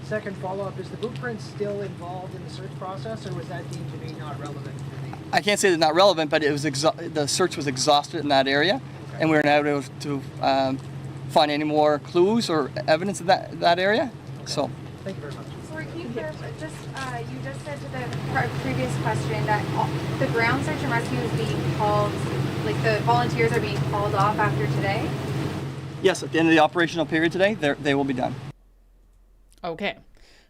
Second follow-up, is the blueprint still involved in the search process, or was that deemed to be not relevant? I can't say it's not relevant, but it was the search was exhausted in that area, okay. And we were not able to find any more clues or evidence of that area. Okay. So. Thank you very much. Sorry, can you clarify? You just said to the previous question that the ground search and rescue is being called, like the volunteers are being called off after today? Yes, at the end of the operational period today, they will be done. Okay,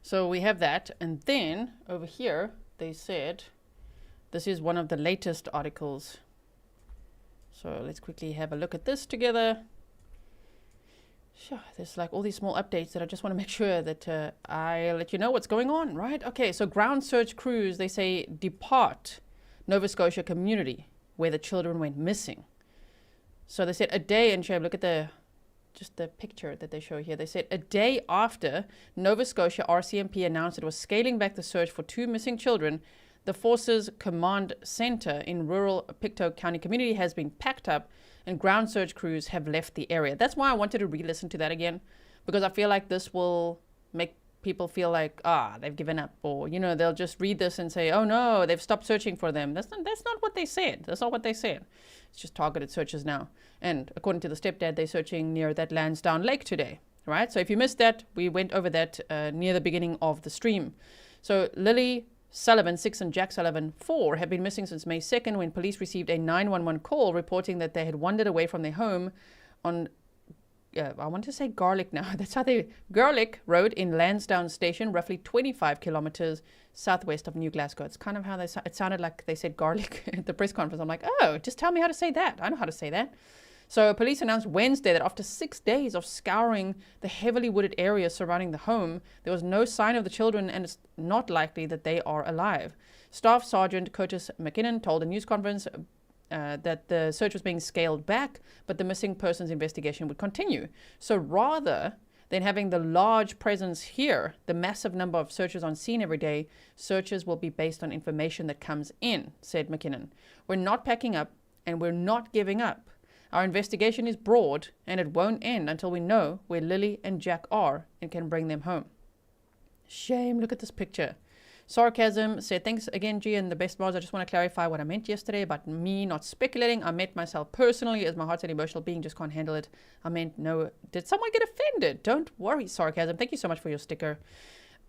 so we have that, and then over here they said. This is one of the latest articles. So let's quickly have a look at this together. Sure, there's like all these small updates that I just want to make sure that I let you know what's going on, right? Okay, so ground search crews, they say depart Nova Scotia community where the children went missing. So they said a day, and Shab, look at just the picture that they show here. They said a day after Nova Scotia RCMP announced it was scaling back the search for 2 missing children, the Forces Command Center in rural Pictou County community has been packed up and ground search crews have left the area. That's why I wanted to re-listen to that again, because I feel like this will make people feel like, they've given up, or, they'll just read this and say, oh no, they've stopped searching for them. That's not what they said. That's not what they said. It's just targeted searches now. And according to the Stepdad, they're searching near that Lansdowne Lake today, right? So if you missed that, we went over that near the beginning of the stream. So Lily Sullivan, 6, and Jack Sullivan, 4, have been missing since May 2nd when police received a 911 call reporting that they had wandered away from their home on, I want to say Garlic now. That's how Garlic Road in Lansdowne Station, roughly 25 kilometers southwest of New Glasgow. It's kind of how it sounded like they said garlic at the press conference. I'm like, oh, just tell me how to say that. I know how to say that. So police announced Wednesday that after 6 days of scouring the heavily wooded area surrounding the home, there was no sign of the children and it's not likely that they are alive. Staff Sergeant Curtis McKinnon told a news conference that the search was being scaled back, but the missing persons investigation would continue. So rather than having the large presence here, the massive number of searchers on scene every day, searches will be based on information that comes in, said McKinnon. We're not packing up and we're not giving up. Our investigation is broad and it won't end until we know where Lily and Jack are and can bring them home. Shame, look at this picture. Sarcasm said, thanks again, G, and the best was, I just want to clarify what I meant yesterday about me not speculating. I meant myself personally, as my heart's an emotional being, just can't handle it. I meant no. Did someone get offended? Don't worry, Sarcasm. Thank you so much for your sticker.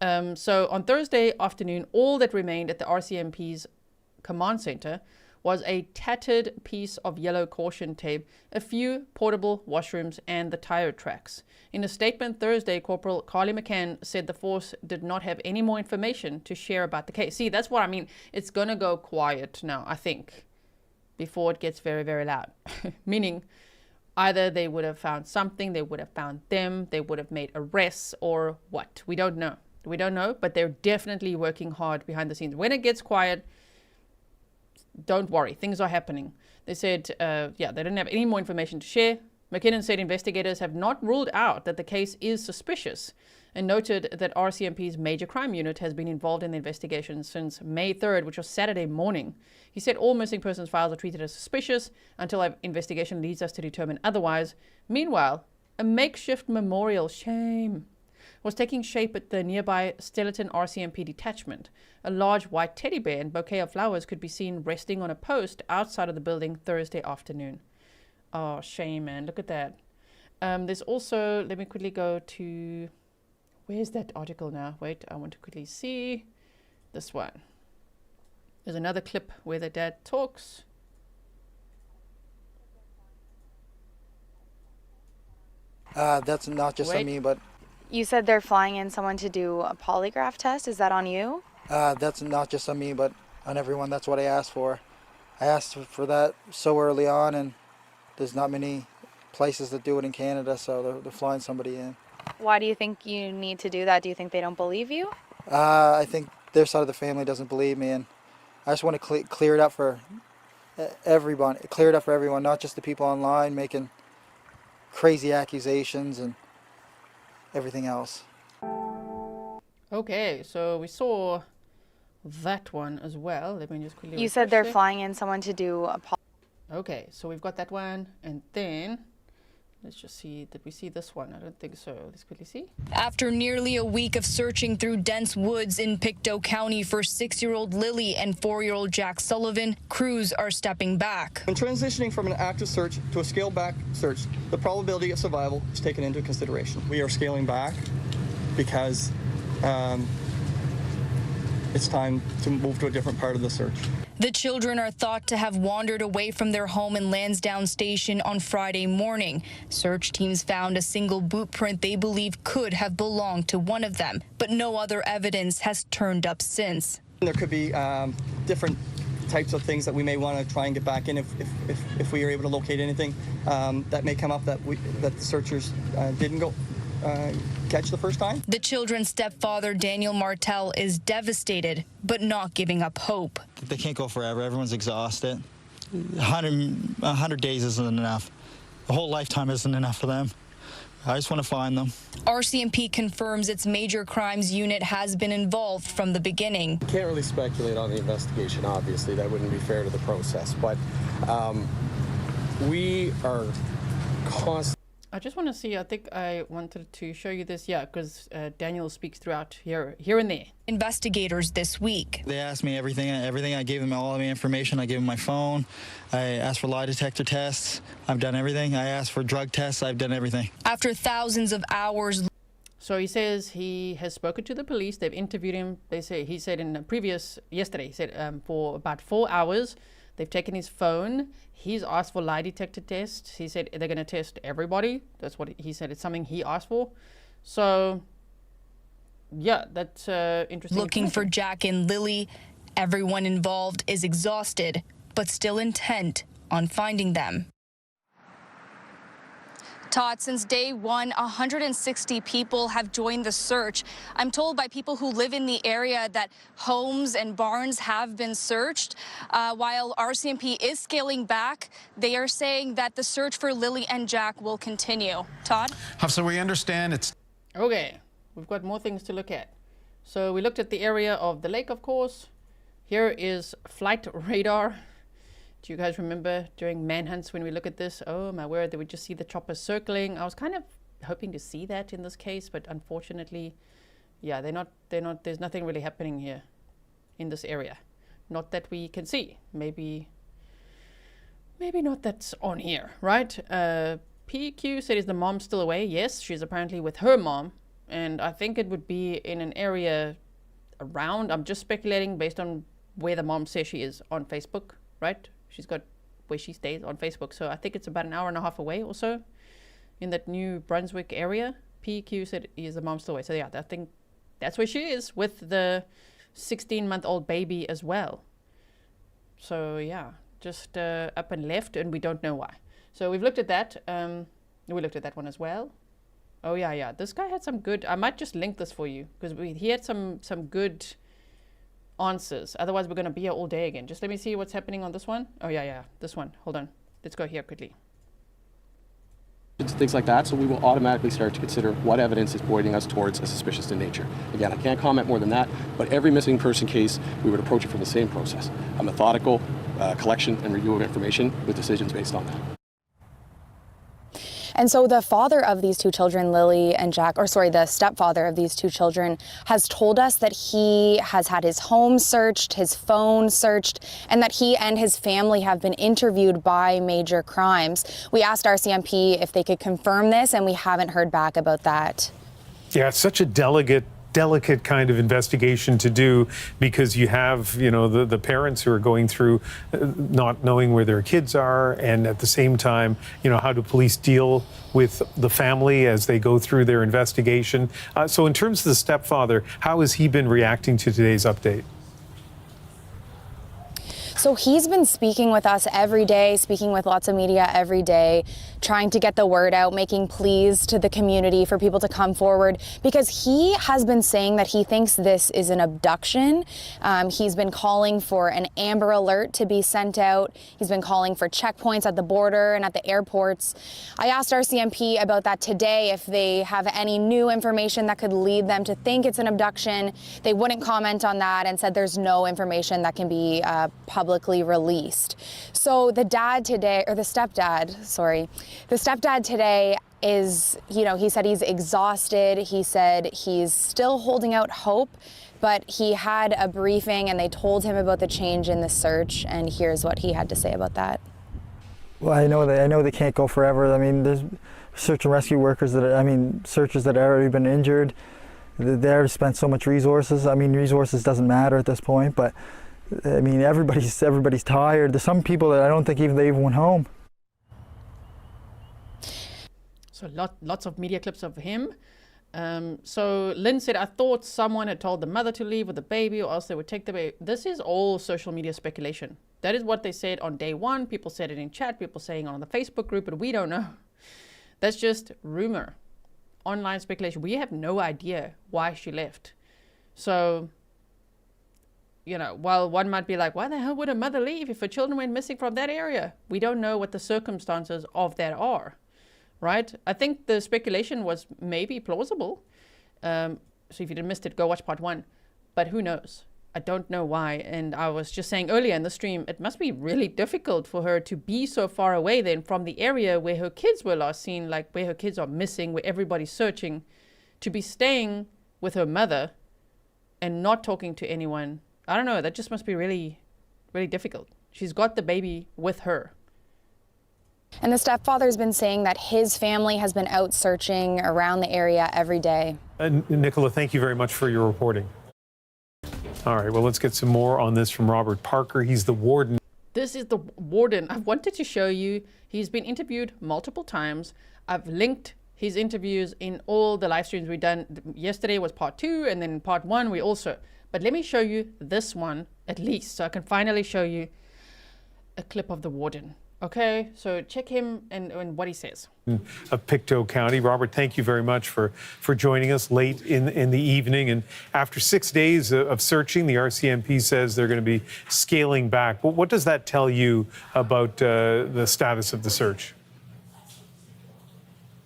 So on Thursday afternoon, all that remained at the RCMP's command center was a tattered piece of yellow caution tape, a few portable washrooms, and the tire tracks. In a statement Thursday, Corporal Carly McCann said the force did not have any more information to share about the case. See, that's what I mean. It's going to go quiet now, I think, before it gets very, very loud. Meaning, either they would have found something, they would have found them, they would have made arrests, or what? We don't know. We don't know, but they're definitely working hard behind the scenes. When it gets quiet, don't worry, things are happening. They said, they didn't have any more information to share. McKinnon said investigators have not ruled out that the case is suspicious and noted that RCMP's major crime unit has been involved in the investigation since May 3rd, which was Saturday morning. He said all missing persons files are treated as suspicious until our investigation leads us to determine otherwise. Meanwhile, a makeshift memorial, shame, was taking shape at the nearby Stellarton RCMP detachment. A large white teddy bear and bouquet of flowers could be seen resting on a post outside of the building Thursday afternoon. Oh, shame, man. Look at that. There's also, let me quickly go to, where's that article now? Wait, I want to quickly see this one. There's another clip where the dad talks. That's not just on me, but... You said they're flying in someone to do a polygraph test. Is that on you? That's not just on me, but on everyone. That's what I asked for. I asked for that so early on, and there's not many places that do it in Canada, so they're flying somebody in. Why do you think you need to do that? Do you think they don't believe you? I think their side of the family doesn't believe me, and I just want to clear it up for everyone. Clear it up for everyone, not just the people online making crazy accusations and everything else. Okay, so we saw that one as well. Let me just quickly... You said they're flying in someone to do a... Okay, so we've got that one, and then let's just see, did we see this one? I don't think so. Let's quickly see. After nearly a week of searching through dense woods in Pictou County for 6-year-old Lily and 4-year-old Jack Sullivan, crews are stepping back. When transitioning from an active search to a scaled-back search, the probability of survival is taken into consideration. We are scaling back because it's time to move to a different part of the search. The children are thought to have wandered away from their home in Lansdowne Station on Friday morning. Search teams found a single boot print they believe could have belonged to one of them, but no other evidence has turned up since. There could be different types of things that we may want to try and get back in if we are able to locate anything that may come up that the searchers didn't go catch the first time. The children's stepfather, Daniel Martell, is devastated, but not giving up hope. They can't go forever. Everyone's exhausted. 100 days isn't enough. A whole lifetime isn't enough for them. I just want to find them. RCMP confirms its major crimes unit has been involved from the beginning. Can't really speculate on the investigation, obviously. That wouldn't be fair to the process. But we are constantly... I just want to see, I think I wanted to show you this, because Daniel speaks throughout here and there. Investigators this week. They asked me everything. I gave them all of my information. I gave them my phone. I asked for lie detector tests. I've done everything. I asked for drug tests. I've done everything. After thousands of hours. So he says he has spoken to the police. They've interviewed him. He said in yesterday, he said for about 4 hours. They've taken his phone. He's asked for lie detector tests. He said they're going to test everybody. That's what he said. It's something he asked for. So, yeah, that's interesting. Looking for Jack and Lily. Everyone involved is exhausted, but still intent on finding them. Todd, since day one, 160 people have joined the search. I'm told by people who live in the area that homes and barns have been searched. While RCMP is scaling back, they are saying that the search for Lily and Jack will continue. Todd? So we understand it's... Okay, we've got more things to look at. So we looked at the area of the lake, of course. Here is flight radar. Do you guys remember during manhunts when we look at this? Oh my word, they would just see the choppers circling. I was kind of hoping to see that in this case, but unfortunately, yeah, they're not, there's nothing really happening here in this area. Not that we can see. Maybe not that's on here, right? PQ said, is the mom still away? Yes, she's apparently with her mom. And I think it would be in an area around, I'm just speculating based on where the mom says she is on Facebook, right? She's got where she stays on Facebook. So I think it's about an hour and a half away or so in that New Brunswick area. PQ said, is the mom still away? So yeah, I think that's where she is with the 16-month-old baby as well. So yeah, just up and left, and we don't know why. So we've looked at that. We looked at that one as well. Oh yeah. This guy had some good, I might just link this for you because he had some good answers. Otherwise we're going to be here all day again. Just let me see what's happening on this one. Oh yeah, this one. Hold on. Let's go here quickly. Things like that, so we will automatically start to consider what evidence is pointing us towards a suspicious in nature. Again, I can't comment more than that, but every missing person case, we would approach it from the same process. A methodical collection and review of information with decisions based on that. And so the father of these two children, Lily and Jack, the stepfather of these two children, has told us that he has had his home searched, his phone searched, and that he and his family have been interviewed by Major Crimes. We asked RCMP if they could confirm this, and we haven't heard back about that. Yeah, it's such a delicate kind of investigation to do because you have, the parents who are going through not knowing where their kids are, and at the same time, how do police deal with the family as they go through their investigation? So in terms of the stepfather, how has he been reacting to today's update? So he's been speaking with us every day, speaking with lots of media every day, trying to get the word out, making pleas to the community for people to come forward, because he has been saying that he thinks this is an abduction. He's been calling for an Amber Alert to be sent out. He's been calling for checkpoints at the border and at the airports. I asked RCMP about that today, if they have any new information that could lead them to think it's an abduction. They wouldn't comment on that and said there's no information that can be publicly released. So the stepdad today is, he said he's exhausted. He said he's still holding out hope, but he had a briefing and they told him about the change in the search, and here's what he had to say about that. Well, I know they can't go forever. I mean, there's search and rescue workers searchers that have already been injured. They've spent so much resources. I mean, resources doesn't matter at this point, but I mean, everybody's tired. There's some people that I don't think they even went home. So lots of media clips of him. So Lynn said, I thought someone had told the mother to leave with the baby or else they would take the baby. This is all social media speculation. That is what they said on day one. People said it in chat, people saying on the Facebook group, but we don't know. That's just rumor, online speculation. We have no idea why she left. So, while one might be like, why the hell would a mother leave if her children went missing from that area? We don't know what the circumstances of that are, right? I think the speculation was maybe plausible. So if you didn't missed it, go watch part 1. But who knows? I don't know why. And I was just saying earlier in the stream, it must be really difficult for her to be so far away then from the area where her kids were last seen, like where her kids are missing, where everybody's searching, to be staying with her mother and not talking to anyone. I don't know, that just must be really, really difficult. She's got the baby with her. And the stepfather's been saying that his family has been out searching around the area every day. Nicola, thank you very much for your reporting. All right, well, let's get some more on this from Robert Parker. He's the warden. This is the warden. I wanted to show you. He's been interviewed multiple times. I've linked his interviews in all the live streams we've done. Yesterday was part 2, and then part 1 we also. But let me show you this one at least, so I can finally show you a clip of the warden. Okay, so check him and what he says. Of Pictou County. Robert, thank you very much for joining us late in the evening. And after 6 days of searching, the RCMP says they're going to be scaling back. But what does that tell you about the status of the search?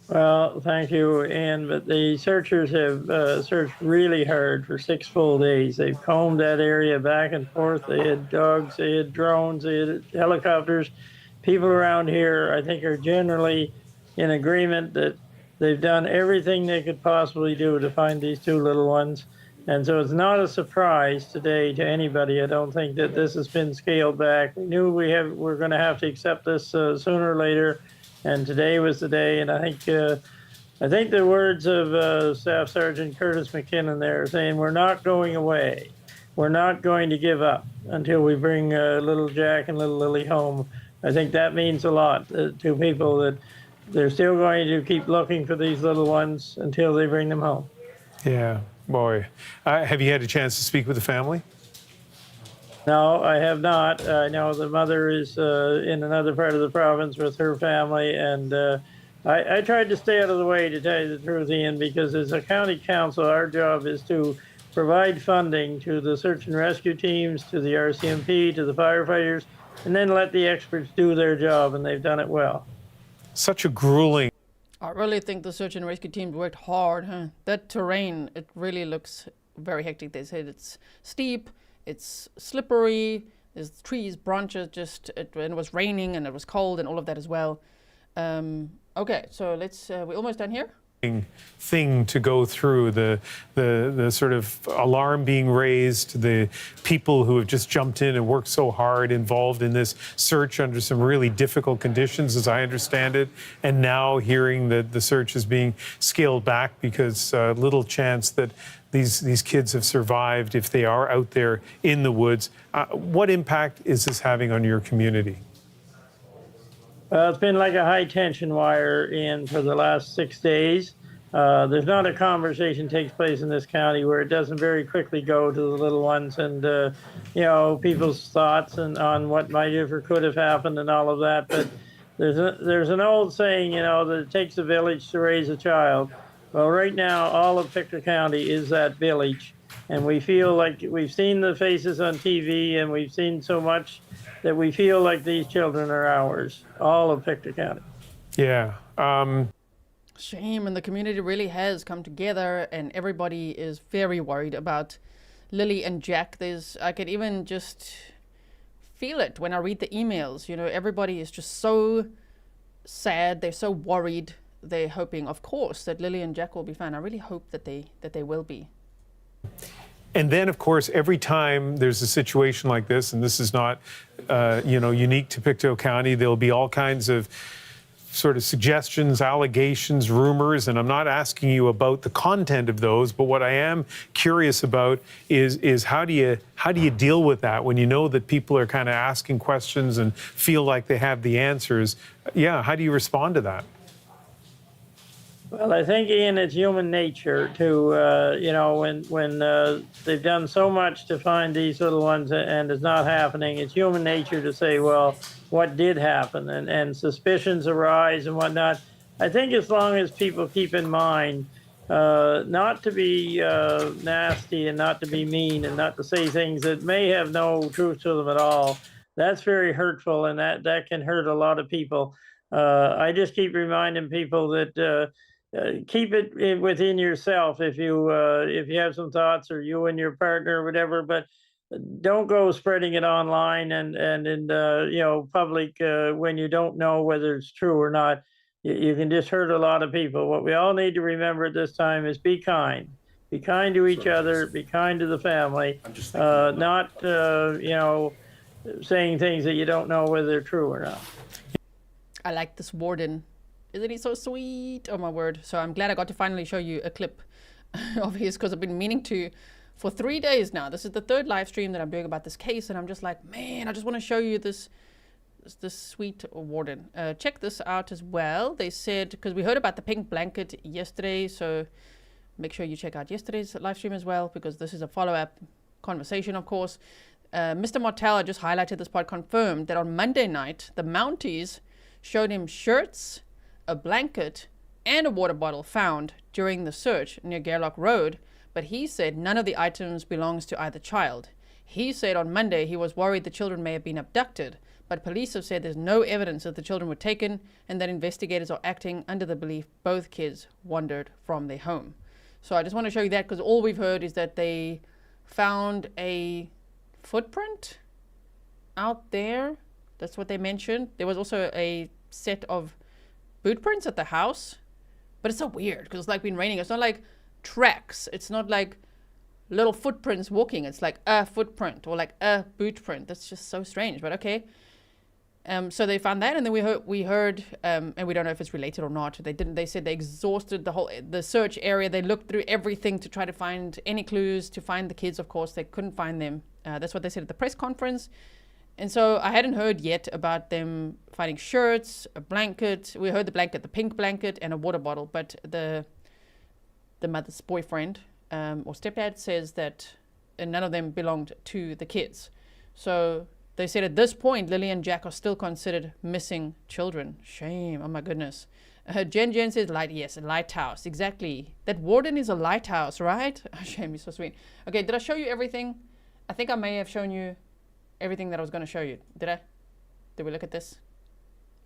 Well, thank you, Ian. But the searchers have searched really hard for 6 full days. They've combed that area back and forth. They had dogs, they had drones, they had helicopters. People around here, I think, are generally in agreement that they've done everything they could possibly do to find these 2 little ones. And so it's not a surprise today to anybody. I don't think that this has been scaled back. We knew we're going to have to accept this sooner or later. And today was the day, and I think the words of Staff Sergeant Curtis McKinnon there saying, we're not going away. We're not going to give up until we bring little Jack and little Lily home. I think that means a lot to people, that they're still going to keep looking for these little ones until they bring them home. Yeah, boy. Have you had a chance to speak with the family? No, I have not. I know the mother is in another part of the province with her family, and I tried to stay out of the way, to tell you the truth, Ian, because as a county council, our job is to provide funding to the search and rescue teams, to the RCMP, to the firefighters, and then let the experts do their job, and they've done it well. Such a grueling... I really think the search and rescue team worked hard, huh? That terrain, it really looks very hectic. They said it's steep, it's slippery, there's trees, branches, and it was raining and it was cold and all of that as well. Okay, so we're almost done here. Thing to go through, the sort of alarm being raised, the people who have just jumped in and worked so hard, involved in this search under some really difficult conditions, as I understand it, and now hearing that the search is being scaled back because little chance that these kids have survived if they are out there in the woods. What impact is this having on your community? Well, it's been like a high tension wire in for the last 6 days. There's not a conversation takes place in this county where it doesn't very quickly go to the little ones and, people's thoughts on what might have or could have happened and all of that. But there's an old saying, that it takes a village to raise a child. Well, right now, all of Pictou County is that village. And we feel like we've seen the faces on TV and we've seen so much that we feel like these children are ours, all of Pictou County. Yeah. Shame, and the community really has come together and everybody is very worried about Lily and Jack. I could even just feel it when I read the emails. Everybody is just so sad, they're so worried. They're hoping, of course, that Lily and Jack will be fine. I really hope that they will be. And then, of course, every time there's a situation like this, and this is not, unique to Pictou County, there'll be all kinds of sort of suggestions, allegations, rumors, and I'm not asking you about the content of those, but what I am curious about is how do you deal with that when you know that people are kind of asking questions and feel like they have the answers? Yeah, how do you respond to that? Well, I think, Ian, it's human nature to, when they've done so much to find these little ones and it's not happening, it's human nature to say, well, what did happen? And suspicions arise and whatnot. I think as long as people keep in mind not to be nasty and not to be mean and not to say things that may have no truth to them at all, that's very hurtful and that can hurt a lot of people. I just keep reminding people that keep it within yourself if you have some thoughts, or you and your partner or whatever, but don't go spreading it online and in public when you don't know whether it's true or not. You can just hurt a lot of people. What we all need to remember at this time is be kind. Be kind to each other, be kind to the family, not saying things that you don't know whether they're true or not. I like this warden. Isn't he so sweet? Oh my word. So I'm glad I got to finally show you a clip of his, because I've been meaning to for 3 days now. This is the 3rd live stream that I'm doing about this case, and I'm just like, man, I just want to show you this sweet warden. Check this out as well. They said, because we heard about the pink blanket yesterday, so make sure you check out yesterday's live stream as well, because this is a follow-up conversation, of course. Mr. Martell, I just highlighted this part, confirmed that on Monday night, the Mounties showed him shirts, a blanket, and a water bottle found during the search near Gairloch Road, but he said none of the items belongs to either child. He said on Monday he was worried the children may have been abducted, but police have said there's no evidence that the children were taken and that investigators are acting under the belief both kids wandered from their home. So I just want to show you that because all we've heard is that they found a footprint out there. That's what they mentioned. There was also a set of boot prints at the house, but it's so weird because it's like been raining. It's not like tracks. It's not like little footprints walking. It's like a footprint or like a boot print. That's just so strange, but okay. So they found that, and then we heard, and we don't know if it's related or not. They said they exhausted the search area. They looked through everything to try to find any clues to find the kids. Of course, they couldn't find them. That's what they said at the press conference. And so I hadn't heard yet about them finding shirts, a blanket. We heard the blanket, the pink blanket, and a water bottle. But the mother's boyfriend or stepdad says that none of them belonged to the kids. So they said at this point, Lily and Jack are still considered missing children. Shame. Oh, my goodness. Jen says, yes, a lighthouse. Exactly. That warden is a lighthouse, right? Shame, he's so sweet. Okay, did I show you everything? I think I may have shown you everything that I was going to show you. Did I? Did we look at this?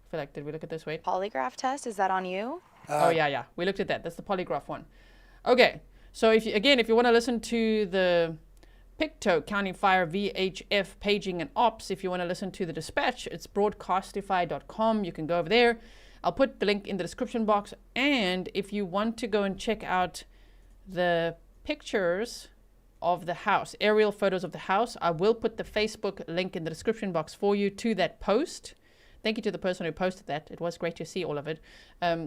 I feel like, did we look at this? Wait. Polygraph test, is that on you? Oh, yeah. We looked at that. That's the polygraph one. Okay. So if you want to listen to the Pictou County Fire VHF paging and ops, if you want to listen to the dispatch, it's broadcastify.com. You can go over there. I'll put the link in the description box. And if you want to go and check out the pictures of the house, aerial photos of the house, I will put the Facebook link in the description box for you to that post. Thank you to the person who posted that. It was great to see all of it.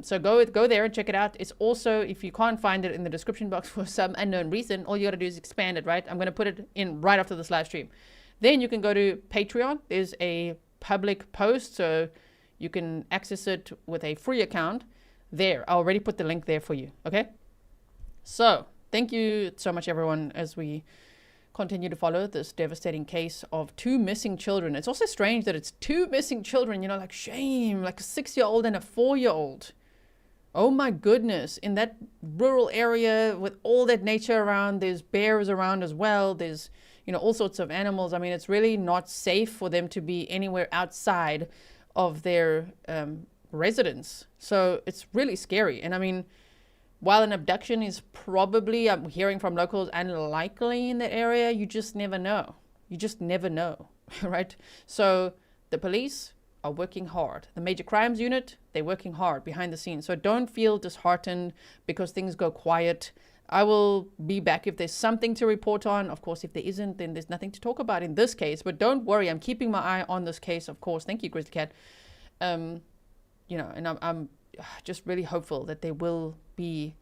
So go there and check it out. It's also, if you can't find it in the description box for some unknown reason, all you got to do is expand it, right? I'm going to put it in right after this live stream. Then you can go to Patreon. There's a public post, so you can access it with a free account. There, I already put the link there for you, okay? So, thank you so much, everyone, as we continue to follow this devastating case of 2 missing children. It's also strange that it's 2 missing children, you know, like shame, like a 6-year-old and a 4-year-old. Oh my goodness, in that rural area with all that nature around, there's bears around as well, there's, you know, all sorts of animals. I mean, it's really not safe for them to be anywhere outside of their residence. So it's really scary. And I mean, while an abduction is probably, I'm hearing from locals, unlikely in the area, you just never know. You just never know, right? So the police are working hard. The Major Crimes Unit, they're working hard behind the scenes. So don't feel disheartened because things go quiet. I will be back if there's something to report on. Of course, if there isn't, then there's nothing to talk about in this case. But don't worry, I'm keeping my eye on this case, of course. Thank you, Grizzly Cat. You know, and I'm just really hopeful that there will be,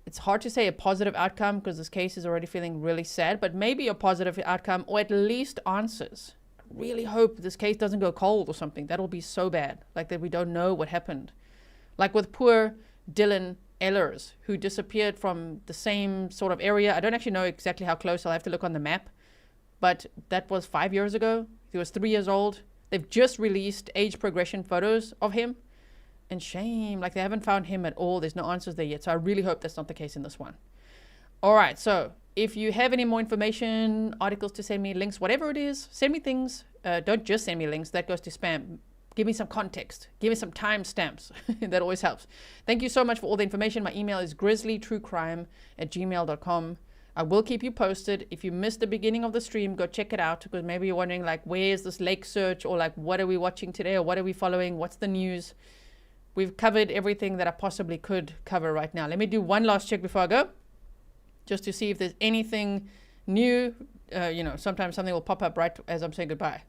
it's hard to say a positive outcome because this case is already feeling really sad, but maybe a positive outcome or at least answers. I really hope this case doesn't go cold or something. That'll be so bad, like that we don't know what happened. Like with poor Dylan Ehlers, who disappeared from the same sort of area. I don't actually know exactly how close. I'll have to look on the map, but that was 5 years ago. He was 3 years old. They've just released age progression photos of him. And shame, like they haven't found him at all. There's no answers there yet. So I really hope that's not the case in this one. All right, so if you have any more information, articles to send me, links, whatever it is, send me things. Don't just send me links. That goes to spam. Give me some context. Give me some timestamps. That always helps. Thank you so much for all the information. My email is grizzlytruecrime@gmail.com. I will keep you posted. If you missed the beginning of the stream, go check it out because maybe you're wondering like, where is this lake search, or like, what are we watching today, or what are we following? What's the news? We've covered everything that I possibly could cover right now. Let me do one last check before I go, just to see if there's anything new. You know, sometimes something will pop up right as I'm saying goodbye.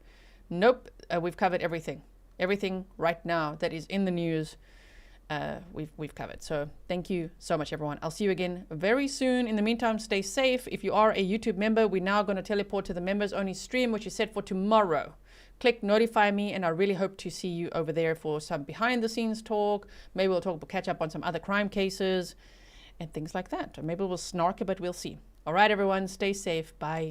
Nope, we've covered everything. Everything right now that is in the news, we've covered. So thank you so much, everyone. I'll see you again very soon. In the meantime, stay safe. If you are a YouTube member, we're now going to teleport to the members only stream, which is set for tomorrow. Click notify me, and I really hope to see you over there for some behind the scenes talk. Maybe we'll catch up on some other crime cases and things like that. Or maybe we'll snark a bit, we'll see. All right, everyone, stay safe. Bye.